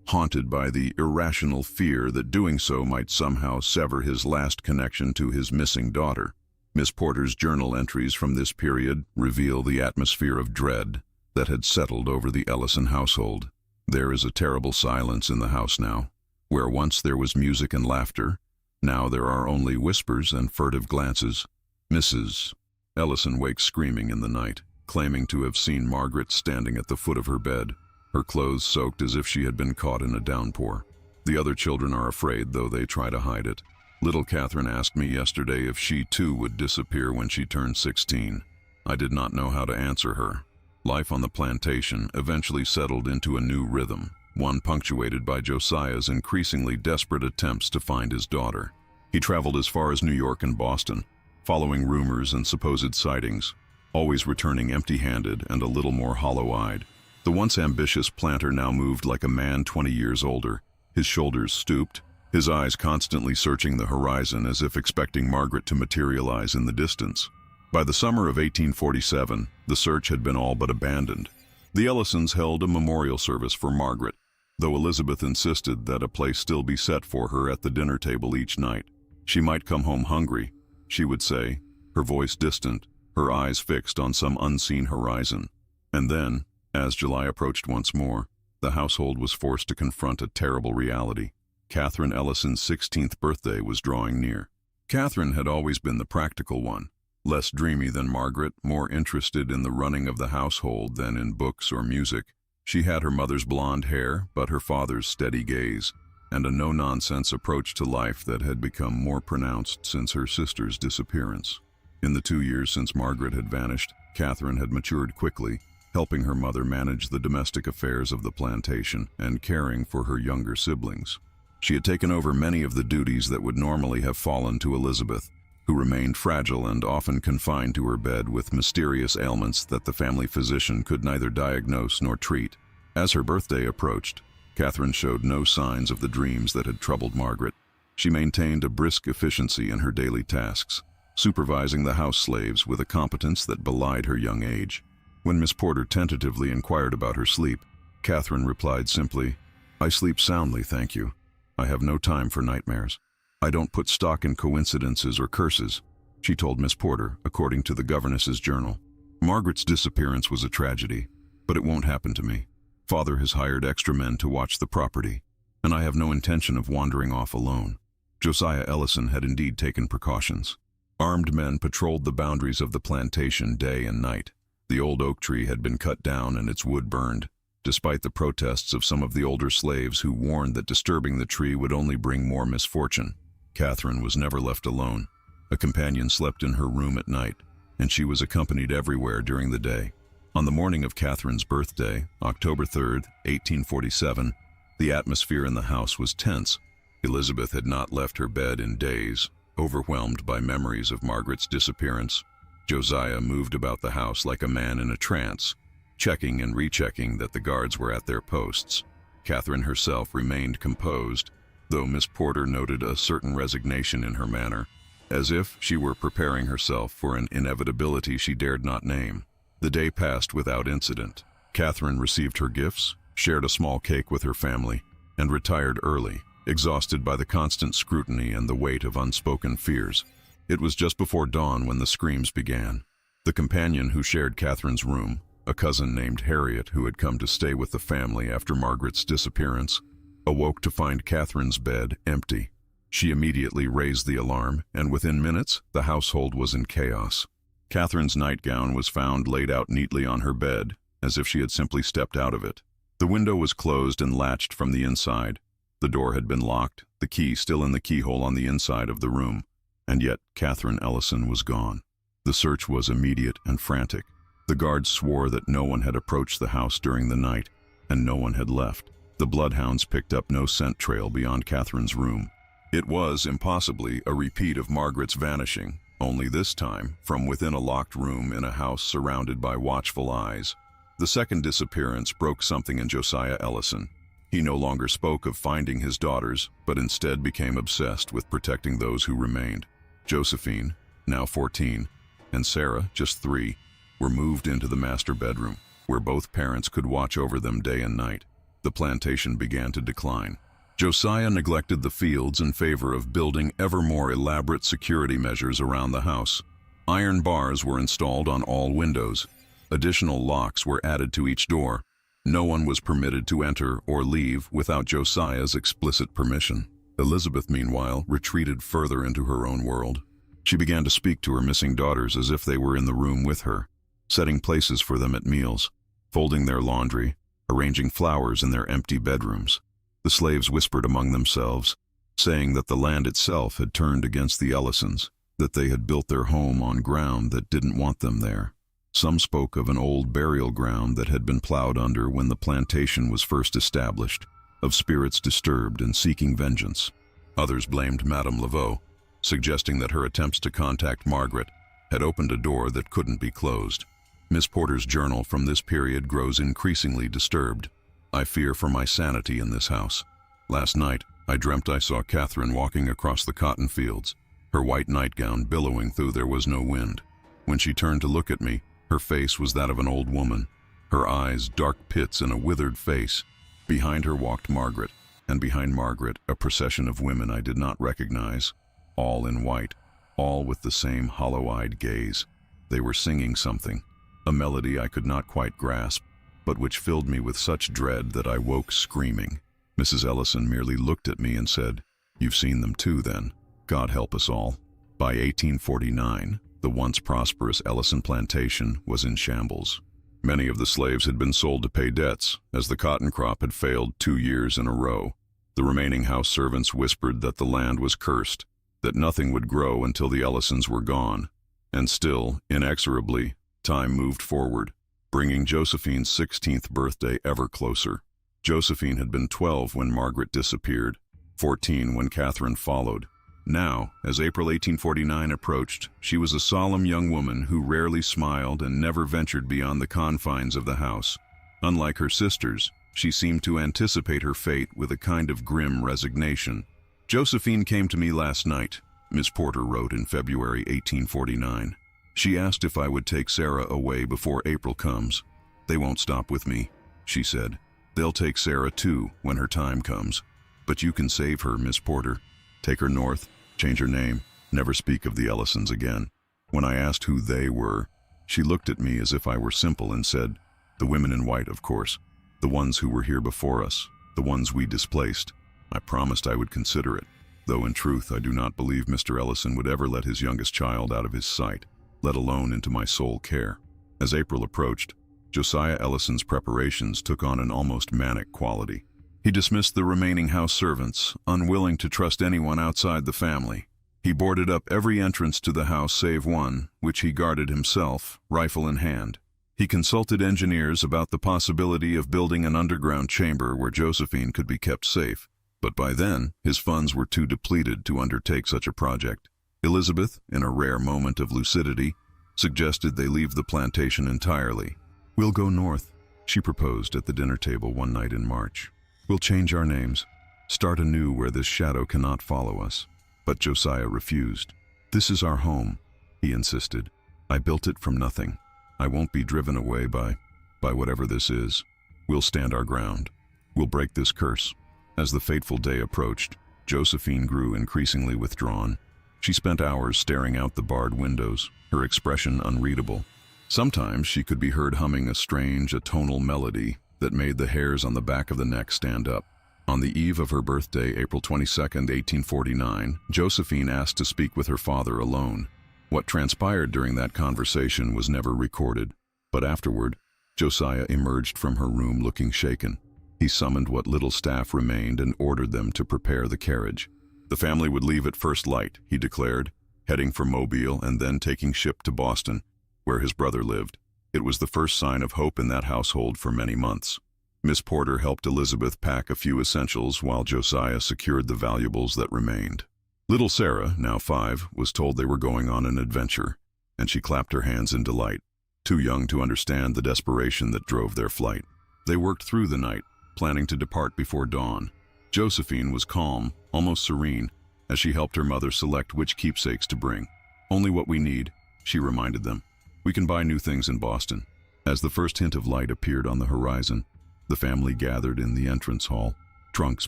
haunted by the irrational fear that doing so might somehow sever his last connection to his missing daughter. Miss Porter's journal entries from this period reveal the atmosphere of dread that had settled over the Ellison household. There is a terrible silence in the house now. Where once there was music and laughter, now there are only whispers and furtive glances. Mrs. Ellison wakes screaming in the night, claiming to have seen Margaret standing at the foot of her bed, her clothes soaked as if she had been caught in a downpour. The other children are afraid, though they try to hide it. Little Catherine asked me yesterday if she too would disappear when she turned 16. I did not know how to answer her. Life on the plantation eventually settled into a new rhythm, one punctuated by Josiah's increasingly desperate attempts to find his daughter. He traveled as far as New York and Boston, following rumors and supposed sightings, always returning empty-handed and a little more hollow-eyed. The once ambitious planter now moved like a man 20 years older, his shoulders stooped, his eyes constantly searching the horizon as if expecting Margaret to materialize in the distance. By the summer of 1847, the search had been all but abandoned. The Ellisons held a memorial service for Margaret, though Elizabeth insisted that a place still be set for her at the dinner table each night. She might come home hungry, she would say, her voice distant, her eyes fixed on some unseen horizon. And then, as July approached once more, the household was forced to confront a terrible reality. Catherine Ellison's 16th birthday was drawing near. Catherine had always been the practical one, less dreamy than Margaret, more interested in the running of the household than in books or music. She had her mother's blonde hair, but her father's steady gaze, and a no-nonsense approach to life that had become more pronounced since her sister's disappearance. In the 2 years since Margaret had vanished, Catherine had matured quickly, helping her mother manage the domestic affairs of the plantation and caring for her younger siblings. She had taken over many of the duties that would normally have fallen to Elizabeth, who remained fragile and often confined to her bed with mysterious ailments that the family physician could neither diagnose nor treat. As her birthday approached, Catherine showed no signs of the dreams that had troubled Margaret. She maintained a brisk efficiency in her daily tasks, supervising the house slaves with a competence that belied her young age. When Miss Porter tentatively inquired about her sleep, Catherine replied simply, "I sleep soundly, thank you. I have no time for nightmares. I don't put stock in coincidences or curses," she told Miss Porter, according to the governess's journal. "Margaret's disappearance was a tragedy, but it won't happen to me. Father has hired extra men to watch the property, and I have no intention of wandering off alone." Josiah Ellison had indeed taken precautions. Armed men patrolled the boundaries of the plantation day and night. The old oak tree had been cut down and its wood burned, despite the protests of some of the older slaves who warned that disturbing the tree would only bring more misfortune. Catherine was never left alone. A companion slept in her room at night, and she was accompanied everywhere during the day. On the morning of Catherine's birthday, October 3rd, 1847, the atmosphere in the house was tense. Elizabeth had not left her bed in days, overwhelmed by memories of Margaret's disappearance. Josiah moved about the house like a man in a trance, checking and rechecking that the guards were at their posts. Catherine herself remained composed, though Miss Porter noted a certain resignation in her manner, as if she were preparing herself for an inevitability she dared not name. The day passed without incident. Catherine received her gifts, shared a small cake with her family, and retired early, exhausted by the constant scrutiny and the weight of unspoken fears. It was just before dawn when the screams began. The companion who shared Catherine's room, a cousin named Harriet who had come to stay with the family after Margaret's disappearance, awoke to find Catherine's bed empty. She immediately raised the alarm, and within minutes, the household was in chaos. Catherine's nightgown was found laid out neatly on her bed, as if she had simply stepped out of it. The window was closed and latched from the inside. The door had been locked, the key still in the keyhole on the inside of the room, and yet Catherine Ellison was gone. The search was immediate and frantic. The guards swore that no one had approached the house during the night, and no one had left. The bloodhounds picked up no scent trail beyond Catherine's room. It was, impossibly, a repeat of Margaret's vanishing, only this time from within a locked room in a house surrounded by watchful eyes. The second disappearance broke something in Josiah Ellison. He no longer spoke of finding his daughters, but instead became obsessed with protecting those who remained. Josephine, now 14, and Sarah, just 3, were moved into the master bedroom, where both parents could watch over them day and night. The plantation began to decline. Josiah neglected the fields in favor of building ever more elaborate security measures around the house. Iron bars were installed on all windows. Additional locks were added to each door. No one was permitted to enter or leave without Josiah's explicit permission. Elizabeth, meanwhile, retreated further into her own world. She began to speak to her missing daughters as if they were in the room with her, setting places for them at meals, folding their laundry, arranging flowers in their empty bedrooms. The slaves whispered among themselves, saying that the land itself had turned against the Ellisons, that they had built their home on ground that didn't want them there. Some spoke of an old burial ground that had been plowed under when the plantation was first established, of spirits disturbed and seeking vengeance. Others blamed Madame Laveau, suggesting that her attempts to contact Margaret had opened a door that couldn't be closed. Miss Porter's journal from this period grows increasingly disturbed. I fear for my sanity in this house. Last night, I dreamt I saw Catherine walking across the cotton fields, her white nightgown billowing though there was no wind. When she turned to look at me, her face was that of an old woman, her eyes dark pits in a withered face. Behind her walked Margaret, and behind Margaret a procession of women I did not recognize, all in white, all with the same hollow-eyed gaze. They were singing something, a melody I could not quite grasp, but which filled me with such dread that I woke screaming. Mrs. Ellison merely looked at me and said, "You've seen them too, then. God help us all." By 1849, the once prosperous Ellison plantation was in shambles. Many of the slaves had been sold to pay debts, as the cotton crop had failed 2 years in a row. The remaining house servants whispered that the land was cursed, that nothing would grow until the Ellisons were gone. And still, inexorably, time moved forward, bringing Josephine's 16th birthday ever closer. Josephine had been 12 when Margaret disappeared, 14 when Catherine followed. Now, as April 1849 approached, she was a solemn young woman who rarely smiled and never ventured beyond the confines of the house. Unlike her sisters, she seemed to anticipate her fate with a kind of grim resignation. "Josephine came to me last night," Miss Porter wrote in February 1849. "She asked if I would take Sarah away before April comes. 'They won't stop with me,' she said. 'They'll take Sarah too when her time comes. But you can save her, Miss Porter. Take her north, change her name, never speak of the Ellisons again.' When I asked who they were, she looked at me as if I were simple and said, 'The women in white, of course. The ones who were here before us, the ones we displaced.' I promised I would consider it, though in truth I do not believe Mr. Ellison would ever let his youngest child out of his sight, let alone into my sole care." As April approached, Josiah Ellison's preparations took on an almost manic quality. He dismissed the remaining house servants, unwilling to trust anyone outside the family. He boarded up every entrance to the house save one, which he guarded himself, rifle in hand. He consulted engineers about the possibility of building an underground chamber where Josephine could be kept safe, but by then his funds were too depleted to undertake such a project. Elizabeth, in a rare moment of lucidity, suggested they leave the plantation entirely. "We'll go north," she proposed at the dinner table one night in March. "We'll change our names, start anew where this shadow cannot follow us." But Josiah refused. "This is our home," he insisted. "I built it from nothing. I won't be driven away by whatever this is. We'll stand our ground. We'll break this curse." As the fateful day approached, Josephine grew increasingly withdrawn. She spent hours staring out the barred windows, her expression unreadable. Sometimes she could be heard humming a strange atonal melody that made the hairs on the back of the neck stand up. On the eve of her birthday, April 22, 1849, Josephine asked to speak with her father alone. What transpired during that conversation was never recorded, but afterward, Josiah emerged from her room looking shaken. He summoned what little staff remained and ordered them to prepare the carriage. The family would leave at first light, he declared, heading for Mobile and then taking ship to Boston, where his brother lived. It was the first sign of hope in that household for many months. Miss Porter helped Elizabeth pack a few essentials while Josiah secured the valuables that remained. Little Sarah, now 5, was told they were going on an adventure, and she clapped her hands in delight, too young to understand the desperation that drove their flight. They worked through the night, planning to depart before dawn. Josephine was calm, almost serene, as she helped her mother select which keepsakes to bring. "Only what we need," she reminded them. "We can buy new things in Boston." As the first hint of light appeared on the horizon, the family gathered in the entrance hall, trunks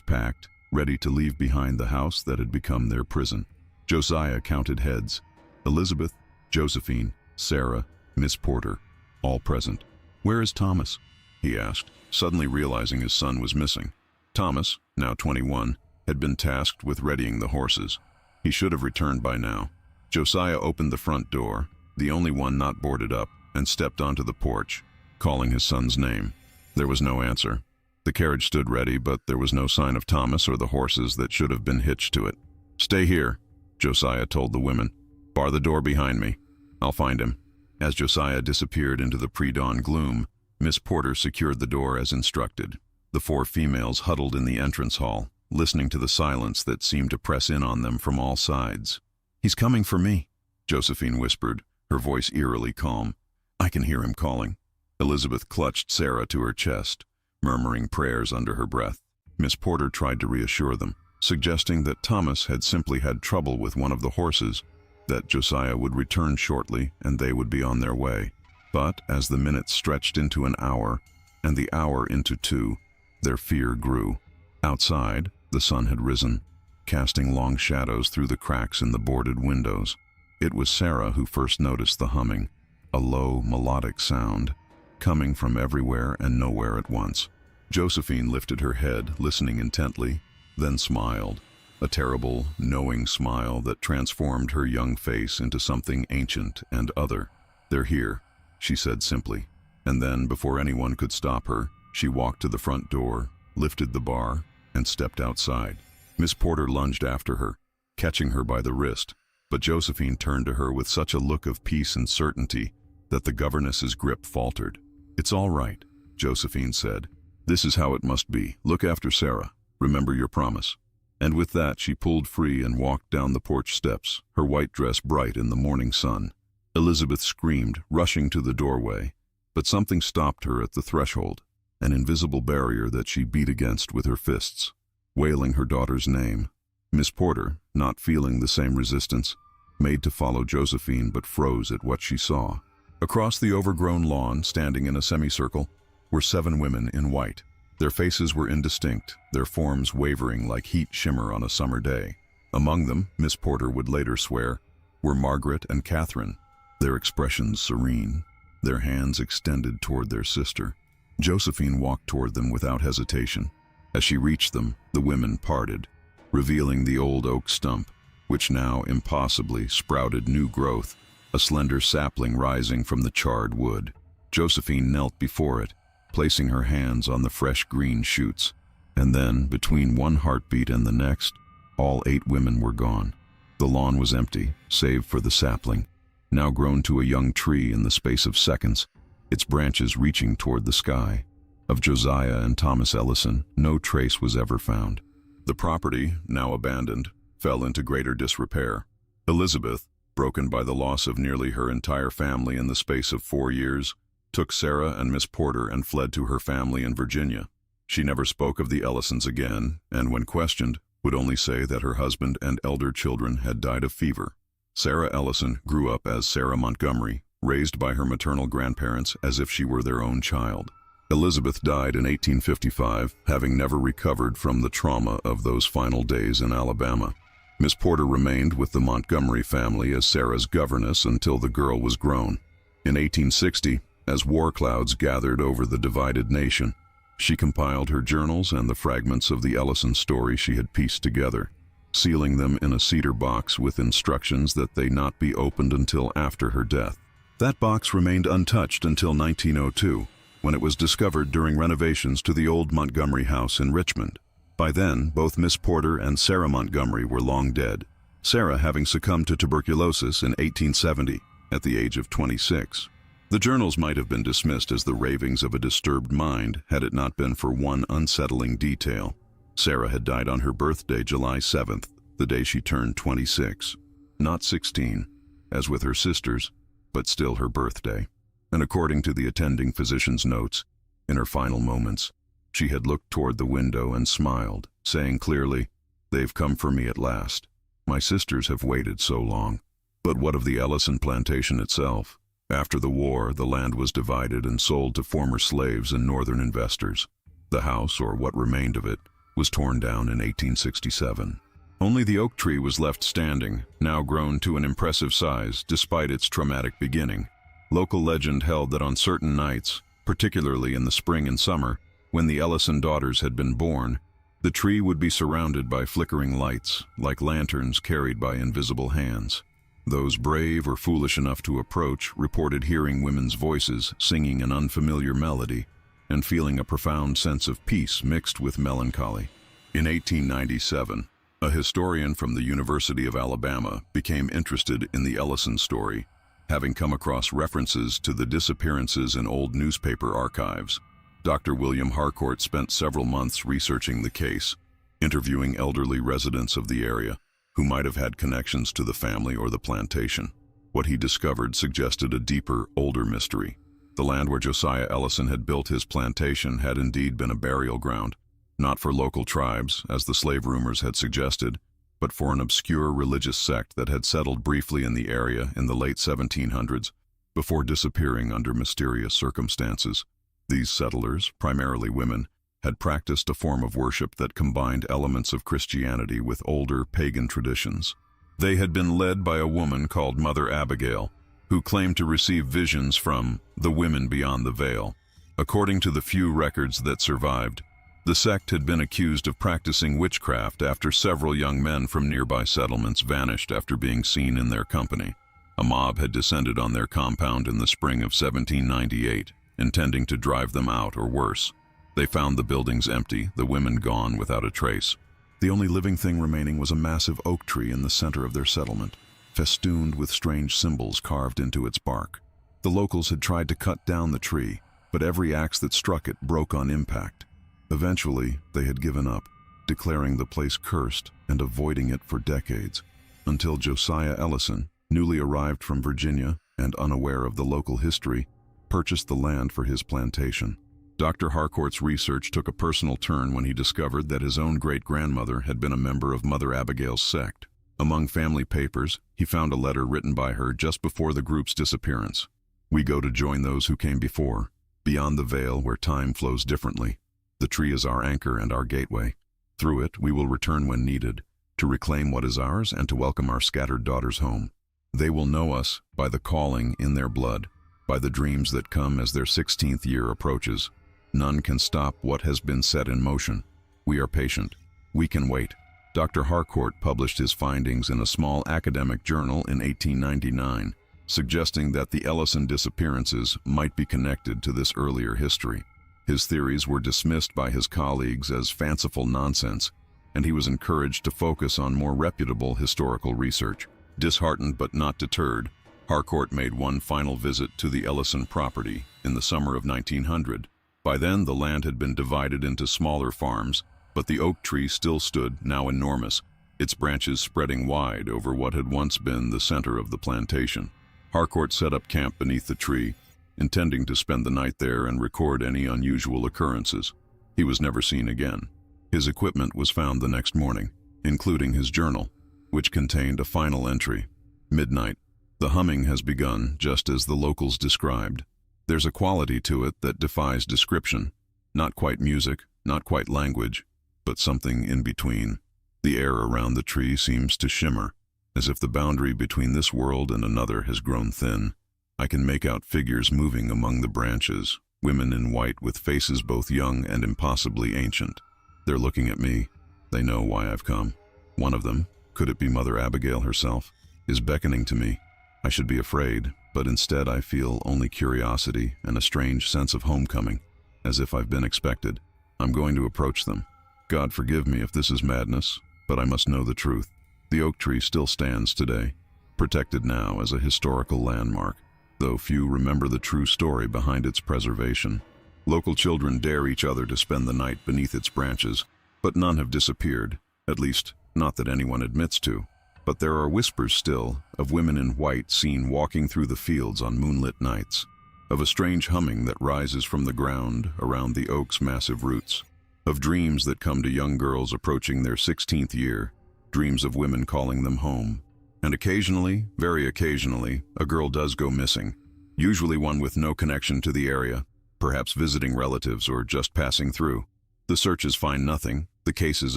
packed, ready to leave behind the house that had become their prison. Josiah counted heads. Elizabeth, Josephine, Sarah, Miss Porter, all present. "Where is Thomas?" he asked, suddenly realizing his son was missing. Thomas, now 21, had been tasked with readying the horses. He should have returned by now. Josiah opened the front door, the only one not boarded up, and stepped onto the porch, calling his son's name. There was no answer. The carriage stood ready, but there was no sign of Thomas or the horses that should have been hitched to it. "Stay here," Josiah told the women. "Bar the door behind me. I'll find him." As Josiah disappeared into the pre-dawn gloom, Miss Porter secured the door as instructed. The four females huddled in the entrance hall, listening to the silence that seemed to press in on them from all sides. "He's coming for me," Josephine whispered, her voice eerily calm. "I can hear him calling." Elizabeth clutched Sarah to her chest, murmuring prayers under her breath. Miss Porter tried to reassure them, suggesting that Thomas had simply had trouble with one of the horses, that Josiah would return shortly and they would be on their way. But as the minutes stretched into an hour, and the hour into two, their fear grew. Outside, the sun had risen, casting long shadows through the cracks in the boarded windows. It was Sarah who first noticed the humming, a low, melodic sound, coming from everywhere and nowhere at once. Josephine lifted her head, listening intently, then smiled, a terrible, knowing smile that transformed her young face into something ancient and other. "They're here," she said simply, and then, before anyone could stop her, she walked to the front door, lifted the bar, and stepped outside. Miss Porter lunged after her, catching her by the wrist, but Josephine turned to her with such a look of peace and certainty that the governess's grip faltered. "It's all right," Josephine said. "This is how it must be. Look after Sarah. Remember your promise." And with that, she pulled free and walked down the porch steps, her white dress bright in the morning sun. Elizabeth screamed, rushing to the doorway, but something stopped her at the threshold, an invisible barrier that she beat against with her fists, wailing her daughter's name. Miss Porter, not feeling the same resistance, made to follow Josephine but froze at what she saw. Across the overgrown lawn, standing in a semicircle, were 7 women in white. Their faces were indistinct, their forms wavering like heat shimmer on a summer day. Among them, Miss Porter would later swear, were Margaret and Catherine, their expressions serene, their hands extended toward their sister. Josephine walked toward them without hesitation. As she reached them, the women parted, revealing the old oak stump, which now impossibly sprouted new growth, a slender sapling rising from the charred wood. Josephine knelt before it, placing her hands on the fresh green shoots, and then, between one heartbeat and the next, all 8 women were gone. The lawn was empty, save for the sapling, now grown to a young tree in the space of seconds, its branches reaching toward the sky. Of Josiah and Thomas Ellison, no trace was ever found. The property, now abandoned, fell into greater disrepair. Elizabeth, broken by the loss of nearly her entire family in the space of 4 years, took Sarah and Miss Porter and fled to her family in Virginia. She never spoke of the Ellisons again, and when questioned, would only say that her husband and elder children had died of fever. Sarah Ellison grew up as Sarah Montgomery, raised by her maternal grandparents as if she were their own child. Elizabeth died in 1855, having never recovered from the trauma of those final days in Alabama. Miss Porter remained with the Montgomery family as Sarah's governess until the girl was grown. In 1860, as war clouds gathered over the divided nation, she compiled her journals and the fragments of the Ellison story she had pieced together, sealing them in a cedar box with instructions that they not be opened until after her death. That box remained untouched until 1902, when it was discovered during renovations to the old Montgomery house in Richmond. By then, both Miss Porter and Sarah Montgomery were long dead, Sarah having succumbed to tuberculosis in 1870 at the age of 26. The journals might have been dismissed as the ravings of a disturbed mind had it not been for one unsettling detail. Sarah had died on her birthday, July 7th, the day she turned 26. Not 16, as with her sisters, but still her birthday. And according to the attending physician's notes, in her final moments, She had looked toward the window and smiled, saying clearly, "They've come for me at last. My sisters have waited so long." But what of the Ellison plantation itself? After the war, the land was divided and sold to former slaves and northern investors. The house, or what remained of it, was torn down in 1867. Only the oak tree was left standing, now grown to an impressive size despite its traumatic beginning. Local legend held that on certain nights, particularly in the spring and summer, when the Ellison daughters had been born, the tree would be surrounded by flickering lights, like lanterns carried by invisible hands. Those brave or foolish enough to approach reported hearing women's voices singing an unfamiliar melody and feeling a profound sense of peace mixed with melancholy. In 1897, a historian from the University of Alabama became interested in the Ellison story, having come across references to the disappearances in old newspaper archives. Dr. William Harcourt spent several months researching the case, interviewing elderly residents of the area who might have had connections to the family or the plantation. What he discovered suggested a deeper, older mystery. The land where Josiah Ellison had built his plantation had indeed been a burial ground, not for local tribes, as the slave rumors had suggested, but for an obscure religious sect that had settled briefly in the area in the late 1700s, before disappearing under mysterious circumstances. These settlers, primarily women, had practiced a form of worship that combined elements of Christianity with older pagan traditions. They had been led by a woman called Mother Abigail, who claimed to receive visions from the women beyond the veil. According to the few records that survived, the sect had been accused of practicing witchcraft after several young men from nearby settlements vanished after being seen in their company. A mob had descended on their compound in the spring of 1798, intending to drive them out or worse. They found the buildings empty, the women gone without a trace. The only living thing remaining was a massive oak tree in the center of their settlement, festooned with strange symbols carved into its bark. The locals had tried to cut down the tree, but every axe that struck it broke on impact. Eventually, they had given up, declaring the place cursed and avoiding it for decades, until Josiah Ellison, newly arrived from Virginia and unaware of the local history, purchased the land for his plantation. Dr. Harcourt's research took a personal turn when he discovered that his own great-grandmother had been a member of Mother Abigail's sect. Among family papers, he found a letter written by her just before the group's disappearance. "We go to join those who came before, beyond the veil where time flows differently. The tree is our anchor and our gateway. Through it, we will return when needed, to reclaim what is ours and to welcome our scattered daughters home. They will know us by the calling in their blood, by the dreams that come as their 16th year approaches. None can stop what has been set in motion. We are patient. We can wait." Dr. Harcourt published his findings in a small academic journal in 1899, suggesting that the Ellison disappearances might be connected to this earlier history. His theories were dismissed by his colleagues as fanciful nonsense, and he was encouraged to focus on more reputable historical research. Disheartened but not deterred, Harcourt made one final visit to the Ellison property in the summer of 1900. By then, the land had been divided into smaller farms, but the oak tree still stood, now enormous, its branches spreading wide over what had once been the center of the plantation. Harcourt set up camp beneath the tree, intending to spend the night there and record any unusual occurrences. He was never seen again. His equipment was found the next morning, including his journal, which contained a final entry. "Midnight. The humming has begun, just as the locals described. There's a quality to it that defies description. Not quite music, not quite language, but something in between. The air around the tree seems to shimmer, as if the boundary between this world and another has grown thin. I can make out figures moving among the branches, women in white with faces both young and impossibly ancient. They're looking at me. They know why I've come. One of them, could it be Mother Abigail herself, is beckoning to me. I should be afraid, but instead I feel only curiosity and a strange sense of homecoming, as if I've been expected. I'm going to approach them. God forgive me if this is madness, but I must know the truth." The oak tree still stands today, protected now as a historical landmark, though few remember the true story behind its preservation. Local children dare each other to spend the night beneath its branches, but none have disappeared, at least not that anyone admits to. But there are whispers still of women in white seen walking through the fields on moonlit nights. of a strange humming that rises from the ground around the oak's massive roots, of dreams that come to young girls approaching their 16th year, dreams of women calling them home. And occasionally, very occasionally, a girl does go missing, usually one with no connection to the area, perhaps visiting relatives or just passing through. The searches find nothing, the cases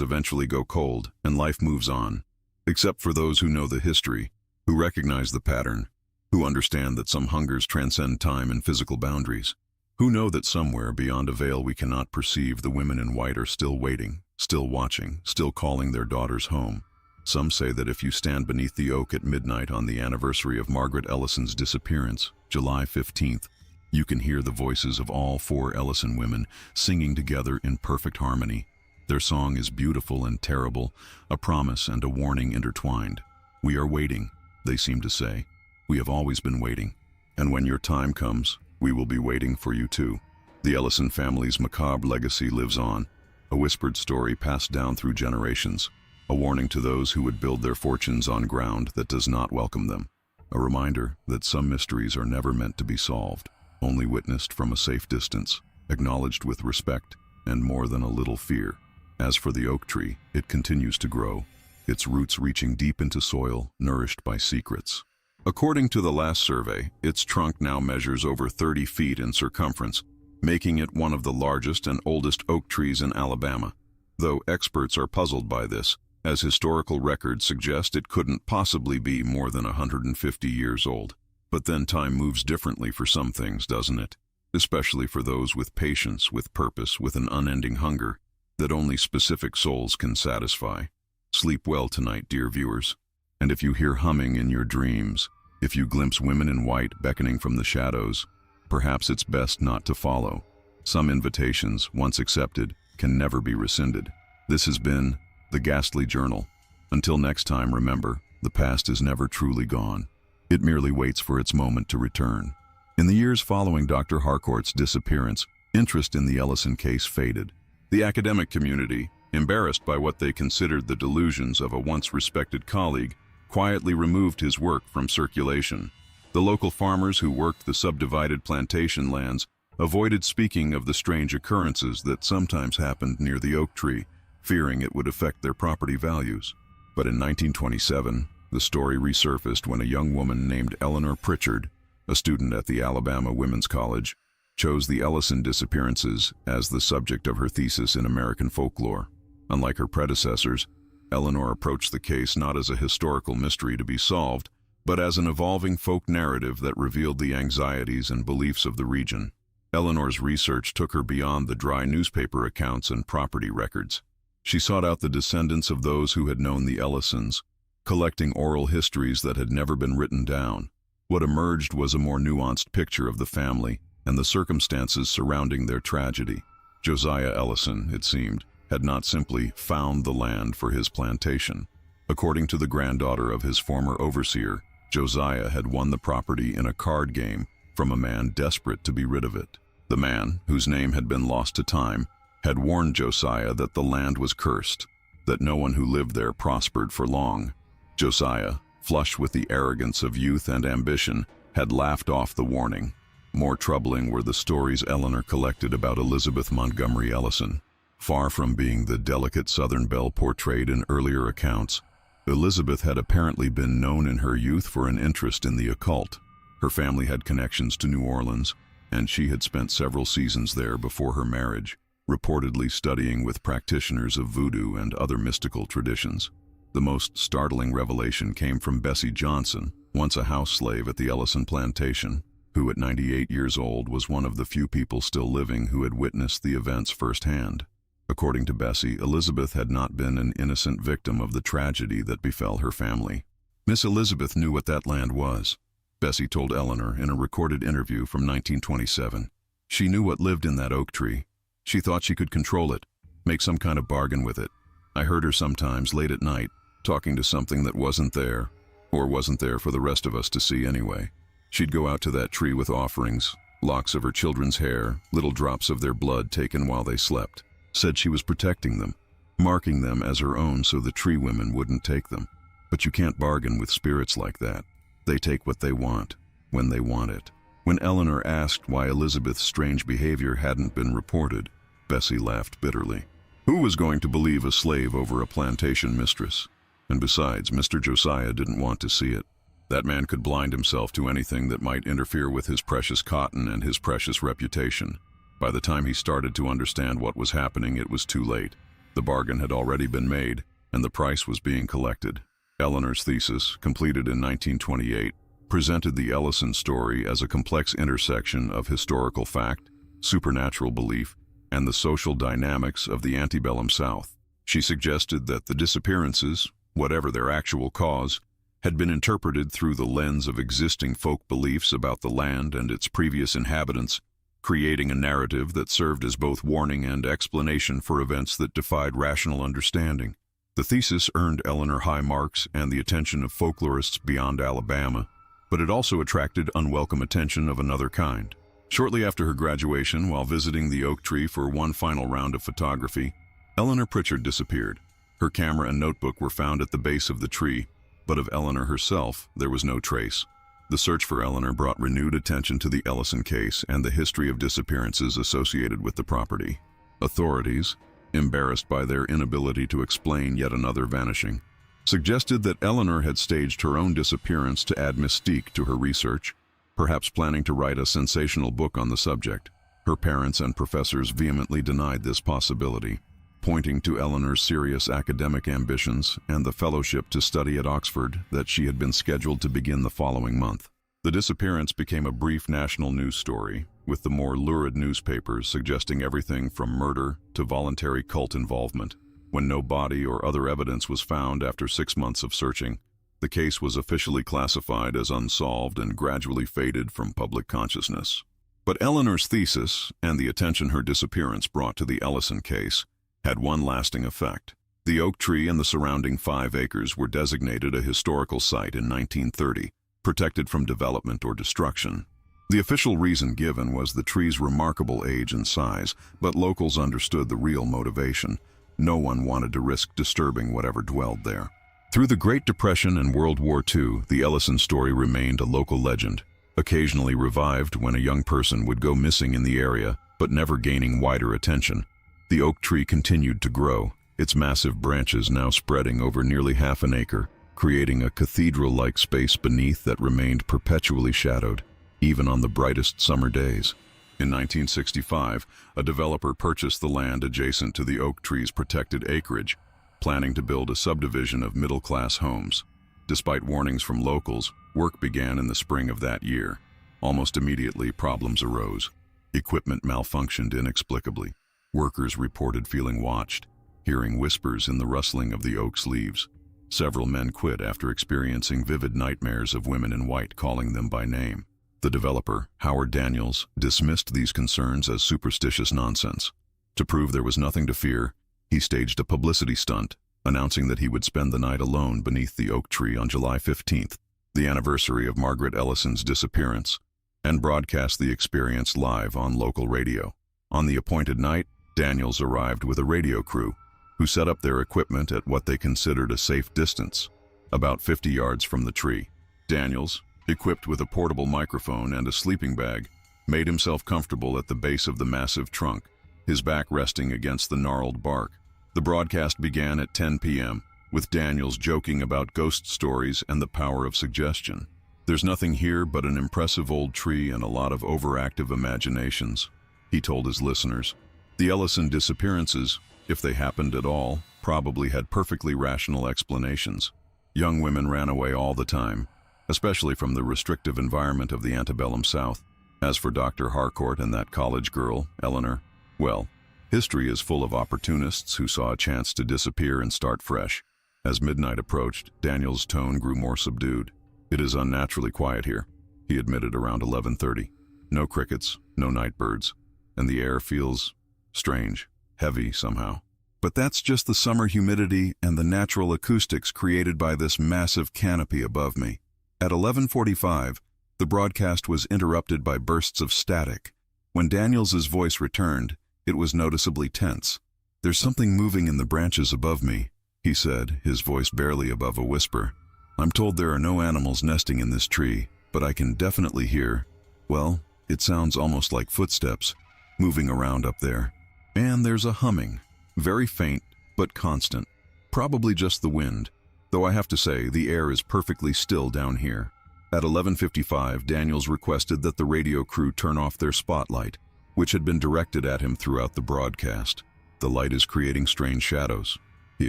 eventually go cold, and life moves on. Except for those who know the history, who recognize the pattern, who understand that some hungers transcend time and physical boundaries, who know that somewhere beyond a veil we cannot perceive, the women in white are still waiting, still watching, still calling their daughters home. Some say that if you stand beneath the oak at midnight on the anniversary of Margaret Ellison's disappearance, July 15th, you can hear the voices of all 4 Ellison women singing together in perfect harmony. Their song is beautiful and terrible, a promise and a warning intertwined. We are waiting, they seem to say. We have always been waiting. And when your time comes, we will be waiting for you too. The Ellison family's macabre legacy lives on, a whispered story passed down through generations, a warning to those who would build their fortunes on ground that does not welcome them, a reminder that some mysteries are never meant to be solved, only witnessed from a safe distance, acknowledged with respect, and more than a little fear. As for the oak tree, it continues to grow, its roots reaching deep into soil, nourished by secrets. According to the last survey, its trunk now measures over 30 feet in circumference, making it one of the largest and oldest oak trees in Alabama. Though experts are puzzled by this, as historical records suggest it couldn't possibly be more than 150 years old. But then time moves differently for some things, doesn't it? Especially for those with patience, with purpose, with an unending hunger that only specific souls can satisfy. Sleep well tonight, dear viewers. And if you hear humming in your dreams, if you glimpse women in white beckoning from the shadows, perhaps it's best not to follow. Some invitations, once accepted, can never be rescinded. This has been The Ghastly Journal. Until next time, remember, the past is never truly gone. It merely waits for its moment to return. In the years following Dr. Harcourt's disappearance, interest in the Ellison case faded. The academic community, embarrassed by what they considered the delusions of a once respected colleague, quietly removed his work from circulation. The local farmers who worked the subdivided plantation lands avoided speaking of the strange occurrences that sometimes happened near the oak tree, fearing it would affect their property values. But in 1927, the story resurfaced when a young woman named Eleanor Pritchard, a student at the Alabama Women's College, chose the Ellison disappearances as the subject of her thesis in American folklore. Unlike her predecessors, Eleanor approached the case not as a historical mystery to be solved, but as an evolving folk narrative that revealed the anxieties and beliefs of the region. Eleanor's research took her beyond the dry newspaper accounts and property records. She sought out the descendants of those who had known the Ellisons, collecting oral histories that had never been written down. What emerged was a more nuanced picture of the family and the circumstances surrounding their tragedy. Josiah Ellison, it seemed, had not simply found the land for his plantation. According to the granddaughter of his former overseer, Josiah had won the property in a card game from a man desperate to be rid of it. The man, whose name had been lost to time, had warned Josiah that the land was cursed, that no one who lived there prospered for long. Josiah, flush with the arrogance of youth and ambition, had laughed off the warning. More troubling were the stories Eleanor collected about Elizabeth Montgomery Ellison. Far from being the delicate Southern belle portrayed in earlier accounts, Elizabeth had apparently been known in her youth for an interest in the occult. Her family had connections to New Orleans, and she had spent several seasons there before her marriage, reportedly studying with practitioners of voodoo and other mystical traditions. The most startling revelation came from Bessie Johnson, once a house slave at the Ellison plantation, who at 98 years old was one of the few people still living who had witnessed the events firsthand. According to Bessie, Elizabeth had not been an innocent victim of the tragedy that befell her family. Miss Elizabeth knew what that land was, Bessie told Eleanor in a recorded interview from 1927. She knew what lived in that oak tree. She thought she could control it, make some kind of bargain with it. I heard her sometimes late at night, talking to something that wasn't there, or wasn't there for the rest of us to see anyway. She'd go out to that tree with offerings, locks of her children's hair, little drops of their blood taken while they slept. Said she was protecting them, marking them as her own so the tree women wouldn't take them. But you can't bargain with spirits like that. They take what they want, when they want it. When Eleanor asked why Elizabeth's strange behavior hadn't been reported, Bessie laughed bitterly. Who was going to believe a slave over a plantation mistress? And besides, Mr. Josiah didn't want to see it. That man could blind himself to anything that might interfere with his precious cotton and his precious reputation. By the time he started to understand what was happening, it was too late. The bargain had already been made, and the price was being collected. Eleanor's thesis, completed in 1928, presented the Ellison story as a complex intersection of historical fact, supernatural belief, and the social dynamics of the antebellum South. She suggested that the disappearances, whatever their actual cause, had been interpreted through the lens of existing folk beliefs about the land and its previous inhabitants, creating a narrative that served as both warning and explanation for events that defied rational understanding. The thesis earned Eleanor high marks and the attention of folklorists beyond Alabama, but it also attracted unwelcome attention of another kind. Shortly after her graduation, while visiting the oak tree for one final round of photography, Eleanor Pritchard disappeared. Her camera and notebook were found at the base of the tree, but of Eleanor herself there was no trace. The search for Eleanor brought renewed attention to the Ellison case and the history of disappearances associated with the property. Authorities, embarrassed by their inability to explain yet another vanishing, suggested that Eleanor had staged her own disappearance to add mystique to her research, perhaps planning to write a sensational book on the subject. Her parents and professors vehemently denied this possibility, pointing to Eleanor's serious academic ambitions and the fellowship to study at Oxford that she had been scheduled to begin the following month. The disappearance became a brief national news story, with the more lurid newspapers suggesting everything from murder to voluntary cult involvement. When no body or other evidence was found after 6 months of searching, the case was officially classified as unsolved and gradually faded from public consciousness. But Eleanor's thesis, and the attention her disappearance brought to the Ellison case, had one lasting effect. The oak tree and the surrounding 5 acres were designated a historical site in 1930, protected from development or destruction. The official reason given was the tree's remarkable age and size, but locals understood the real motivation. No one wanted to risk disturbing whatever dwelled there. Through the Great Depression and World War II, the Ellison story remained a local legend, occasionally revived when a young person would go missing in the area, but never gaining wider attention. The oak tree continued to grow, its massive branches now spreading over nearly half an acre, creating a cathedral-like space beneath that remained perpetually shadowed, even on the brightest summer days. In 1965, a developer purchased the land adjacent to the oak tree's protected acreage, planning to build a subdivision of middle-class homes. Despite warnings from locals, work began in the spring of that year. Almost immediately, problems arose. Equipment malfunctioned inexplicably. Workers reported feeling watched, hearing whispers in the rustling of the oak's leaves. Several men quit after experiencing vivid nightmares of women in white calling them by name. The developer, Howard Daniels, dismissed these concerns as superstitious nonsense. To prove there was nothing to fear, he staged a publicity stunt, announcing that he would spend the night alone beneath the oak tree on July 15th, the anniversary of Margaret Ellison's disappearance, and broadcast the experience live on local radio. On the appointed night, Daniels arrived with a radio crew, who set up their equipment at what they considered a safe distance, about 50 yards from the tree. Daniels, equipped with a portable microphone and a sleeping bag, made himself comfortable at the base of the massive trunk, his back resting against the gnarled bark. The broadcast began at 10 p.m., with Daniels joking about ghost stories and the power of suggestion. "There's nothing here but an impressive old tree and a lot of overactive imaginations," he told his listeners. The Ellison disappearances, if they happened at all, probably had perfectly rational explanations. Young women ran away all the time, especially from the restrictive environment of the antebellum South. As for Dr. Harcourt and that college girl, Eleanor, well, history is full of opportunists who saw a chance to disappear and start fresh. As midnight approached, Daniel's tone grew more subdued. "It is unnaturally quiet here," he admitted around 11:30. "No crickets, no night birds, and the air feels strange, heavy somehow. But that's just the summer humidity and the natural acoustics created by this massive canopy above me." At 11:45, the broadcast was interrupted by bursts of static. When Daniels's voice returned, it was noticeably tense. "There's something moving in the branches above me," he said, his voice barely above a whisper. "I'm told there are no animals nesting in this tree, but I can definitely hear, Well, it sounds almost like footsteps, moving around up there. And there's a humming, very faint but constant. Probably just the wind, though I have to say the air is perfectly still down here. At 11:55, Daniels requested that the radio crew turn off their spotlight, which had been directed at him throughout the broadcast. "The light is creating strange shadows," he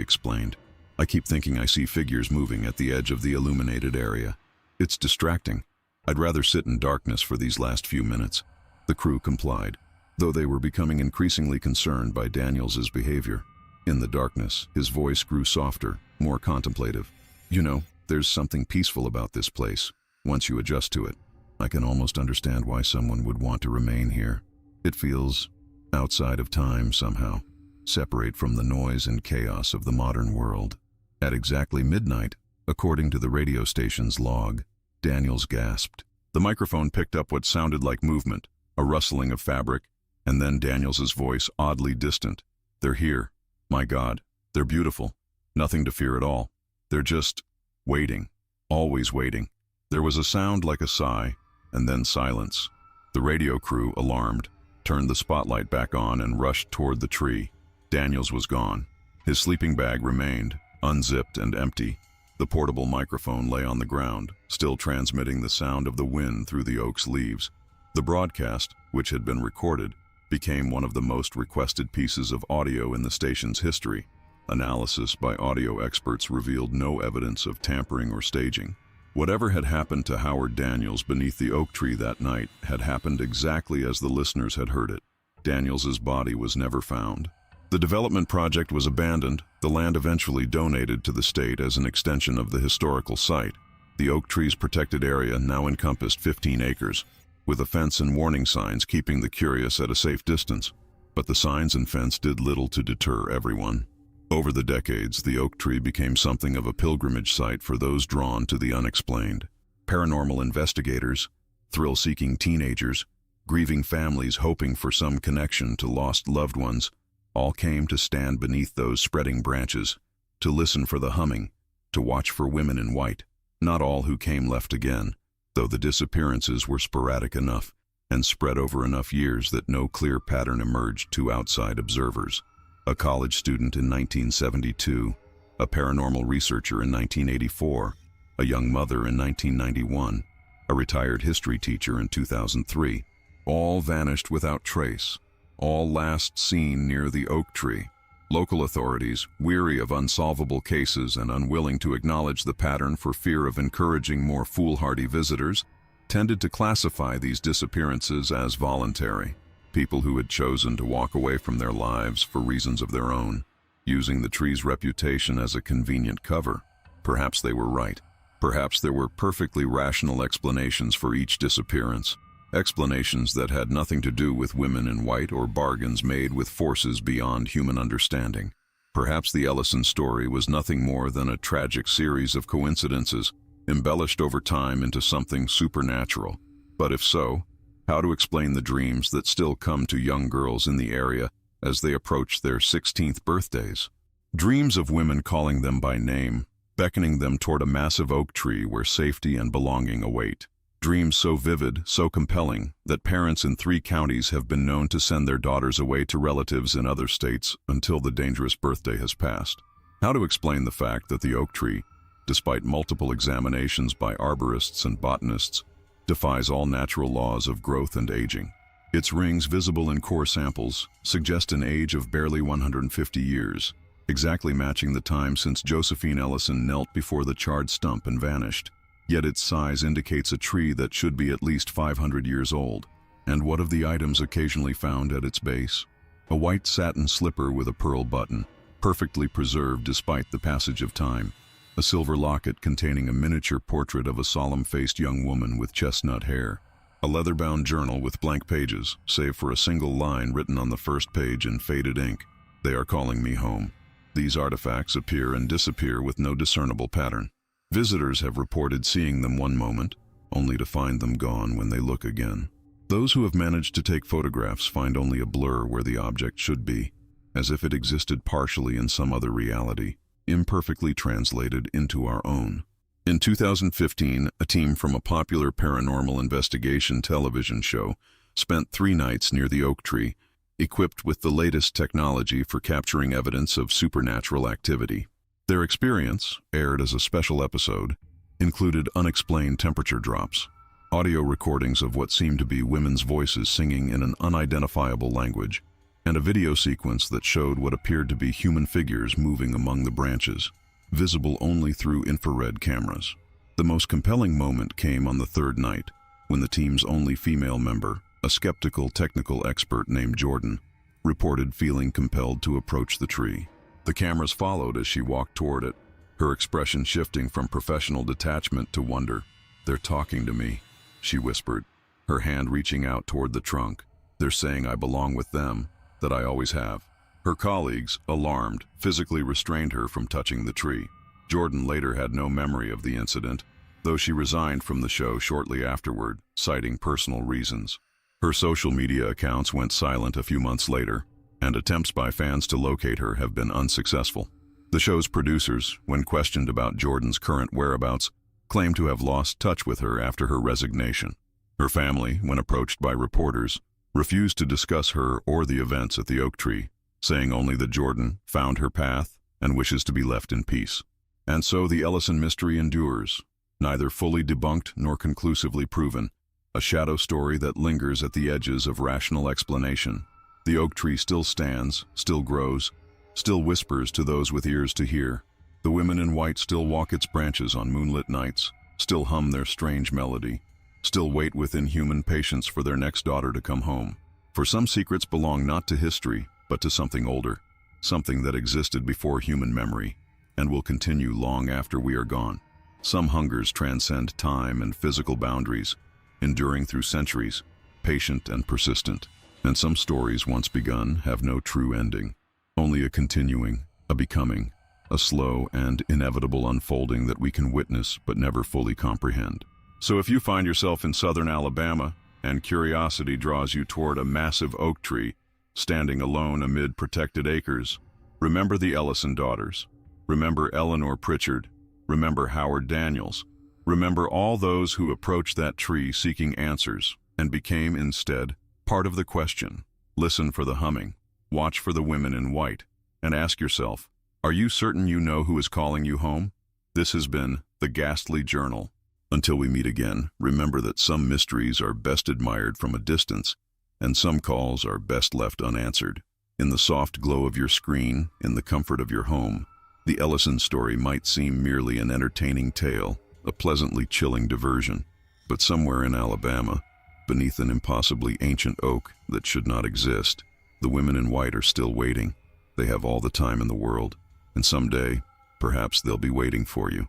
explained. "I keep thinking I see figures moving at the edge of the illuminated area. It's distracting. I'd rather sit in darkness for these last few minutes." The crew complied, though they were becoming increasingly concerned by Daniels's behavior. In the darkness, his voice grew softer, more contemplative. "You know, there's something peaceful about this place. Once you adjust to it, I can almost understand why someone would want to remain here. It feels outside of time somehow, separate from the noise and chaos of the modern world." At exactly midnight, according to the radio station's log, Daniels gasped. The microphone picked up what sounded like movement, a rustling of fabric, and then Daniels's voice, oddly distant. "They're here. My God, they're beautiful. Nothing to fear at all. They're just waiting, always waiting." There was a sound like a sigh, and then silence. The radio crew, alarmed, turned the spotlight back on and rushed toward the tree. Daniels was gone. His sleeping bag remained, unzipped and empty. The portable microphone lay on the ground, still transmitting the sound of the wind through the oak's leaves. The broadcast, which had been recorded, became one of the most requested pieces of audio in the station's history. Analysis by audio experts revealed no evidence of tampering or staging. Whatever had happened to Howard Daniels beneath the oak tree that night had happened exactly as the listeners had heard it. Daniels's body was never found. The development project was abandoned, the land eventually donated to the state as an extension of the historical site. The oak tree's protected area now encompassed 15 acres, with a fence and warning signs keeping the curious at a safe distance. But the signs and fence did little to deter everyone. Over the decades, the oak tree became something of a pilgrimage site for those drawn to the unexplained. Paranormal investigators, thrill-seeking teenagers, grieving families hoping for some connection to lost loved ones, all came to stand beneath those spreading branches, to listen for the humming, to watch for women in white. Not all who came left again, though the disappearances were sporadic enough and spread over enough years that no clear pattern emerged to outside observers. A college student in 1972, a paranormal researcher in 1984, a young mother in 1991, a retired history teacher in 2003, all vanished without trace, all last seen near the oak tree. Local authorities, weary of unsolvable cases and unwilling to acknowledge the pattern for fear of encouraging more foolhardy visitors, tended to classify these disappearances as voluntary. People who had chosen to walk away from their lives for reasons of their own, using the tree's reputation as a convenient cover. Perhaps they were right. Perhaps there were perfectly rational explanations for each disappearance, explanations that had nothing to do with women in white or bargains made with forces beyond human understanding. Perhaps the Ellison story was nothing more than a tragic series of coincidences, embellished over time into something supernatural. But if so, how to explain the dreams that still come to young girls in the area as they approach their 16th birthdays? Dreams of women calling them by name, beckoning them toward a massive oak tree where safety and belonging await. Dreams so vivid, so compelling, that parents in 3 counties have been known to send their daughters away to relatives in other states until the dangerous birthday has passed. How to explain the fact that the oak tree, despite multiple examinations by arborists and botanists, defies all natural laws of growth and aging. Its rings, visible in core samples, suggest an age of barely 150 years, exactly matching the time since Josephine Ellison knelt before the charred stump and vanished. Yet its size indicates a tree that should be at least 500 years old. And what of the items occasionally found at its base? A white satin slipper with a pearl button, perfectly preserved despite the passage of time. A silver locket containing a miniature portrait of a solemn-faced young woman with chestnut hair. A leather-bound journal with blank pages, save for a single line written on the first page in faded ink. "They are calling me home." These artifacts appear and disappear with no discernible pattern. Visitors have reported seeing them one moment, only to find them gone when they look again. Those who have managed to take photographs find only a blur where the object should be, as if it existed partially in some other reality, imperfectly translated into our own. In 2015, a team from a popular paranormal investigation television show spent 3 nights near the oak tree, equipped with the latest technology for capturing evidence of supernatural activity. Their experience, aired as a special episode, included unexplained temperature drops, audio recordings of what seemed to be women's voices singing in an unidentifiable language, and a video sequence that showed what appeared to be human figures moving among the branches, visible only through infrared cameras. The most compelling moment came on the 3rd night, when the team's only female member, a skeptical technical expert named Jordan, reported feeling compelled to approach the tree. The cameras followed as she walked toward it, her expression shifting from professional detachment to wonder. "They're talking to me," she whispered, her hand reaching out toward the trunk. "They're saying I belong with them, that I always have." Her colleagues, alarmed, physically restrained her from touching the tree. Jordan later had no memory of the incident, though she resigned from the show shortly afterward, citing personal reasons. Her social media accounts went silent a few months later, and attempts by fans to locate her have been unsuccessful. The show's producers, when questioned about Jordan's current whereabouts, claimed to have lost touch with her after her resignation. Her family, when approached by reporters, refused to discuss her or the events at the oak tree, saying only that Jordan found her path and wishes to be left in peace. And so the Ellison mystery endures, neither fully debunked nor conclusively proven, a shadow story that lingers at the edges of rational explanation. The oak tree still stands, still grows, still whispers to those with ears to hear. The women in white still walk its branches on moonlit nights, still hum their strange melody, still wait with inhuman patience for their next daughter to come home. For some secrets belong not to history, but to something older, something that existed before human memory, and will continue long after we are gone. Some hungers transcend time and physical boundaries, enduring through centuries, patient and persistent. And some stories, once begun, have no true ending, only a continuing, a becoming, a slow and inevitable unfolding that we can witness but never fully comprehend. So if you find yourself in southern Alabama and curiosity draws you toward a massive oak tree standing alone amid protected acres, remember the Ellison daughters. Remember Eleanor Pritchard. Remember Howard Daniels. Remember all those who approached that tree seeking answers and became instead part of the question. Listen for the humming, watch for the women in white, and ask yourself, are you certain you know who is calling you home? This has been The Ghastly Journal. Until we meet again, remember that some mysteries are best admired from a distance, and some calls are best left unanswered. In the soft glow of your screen, in the comfort of your home, the Ellison story might seem merely an entertaining tale, a pleasantly chilling diversion, but somewhere in Alabama, beneath an impossibly ancient oak that should not exist, the women in white are still waiting. They have all the time in the world, and someday, perhaps they'll be waiting for you.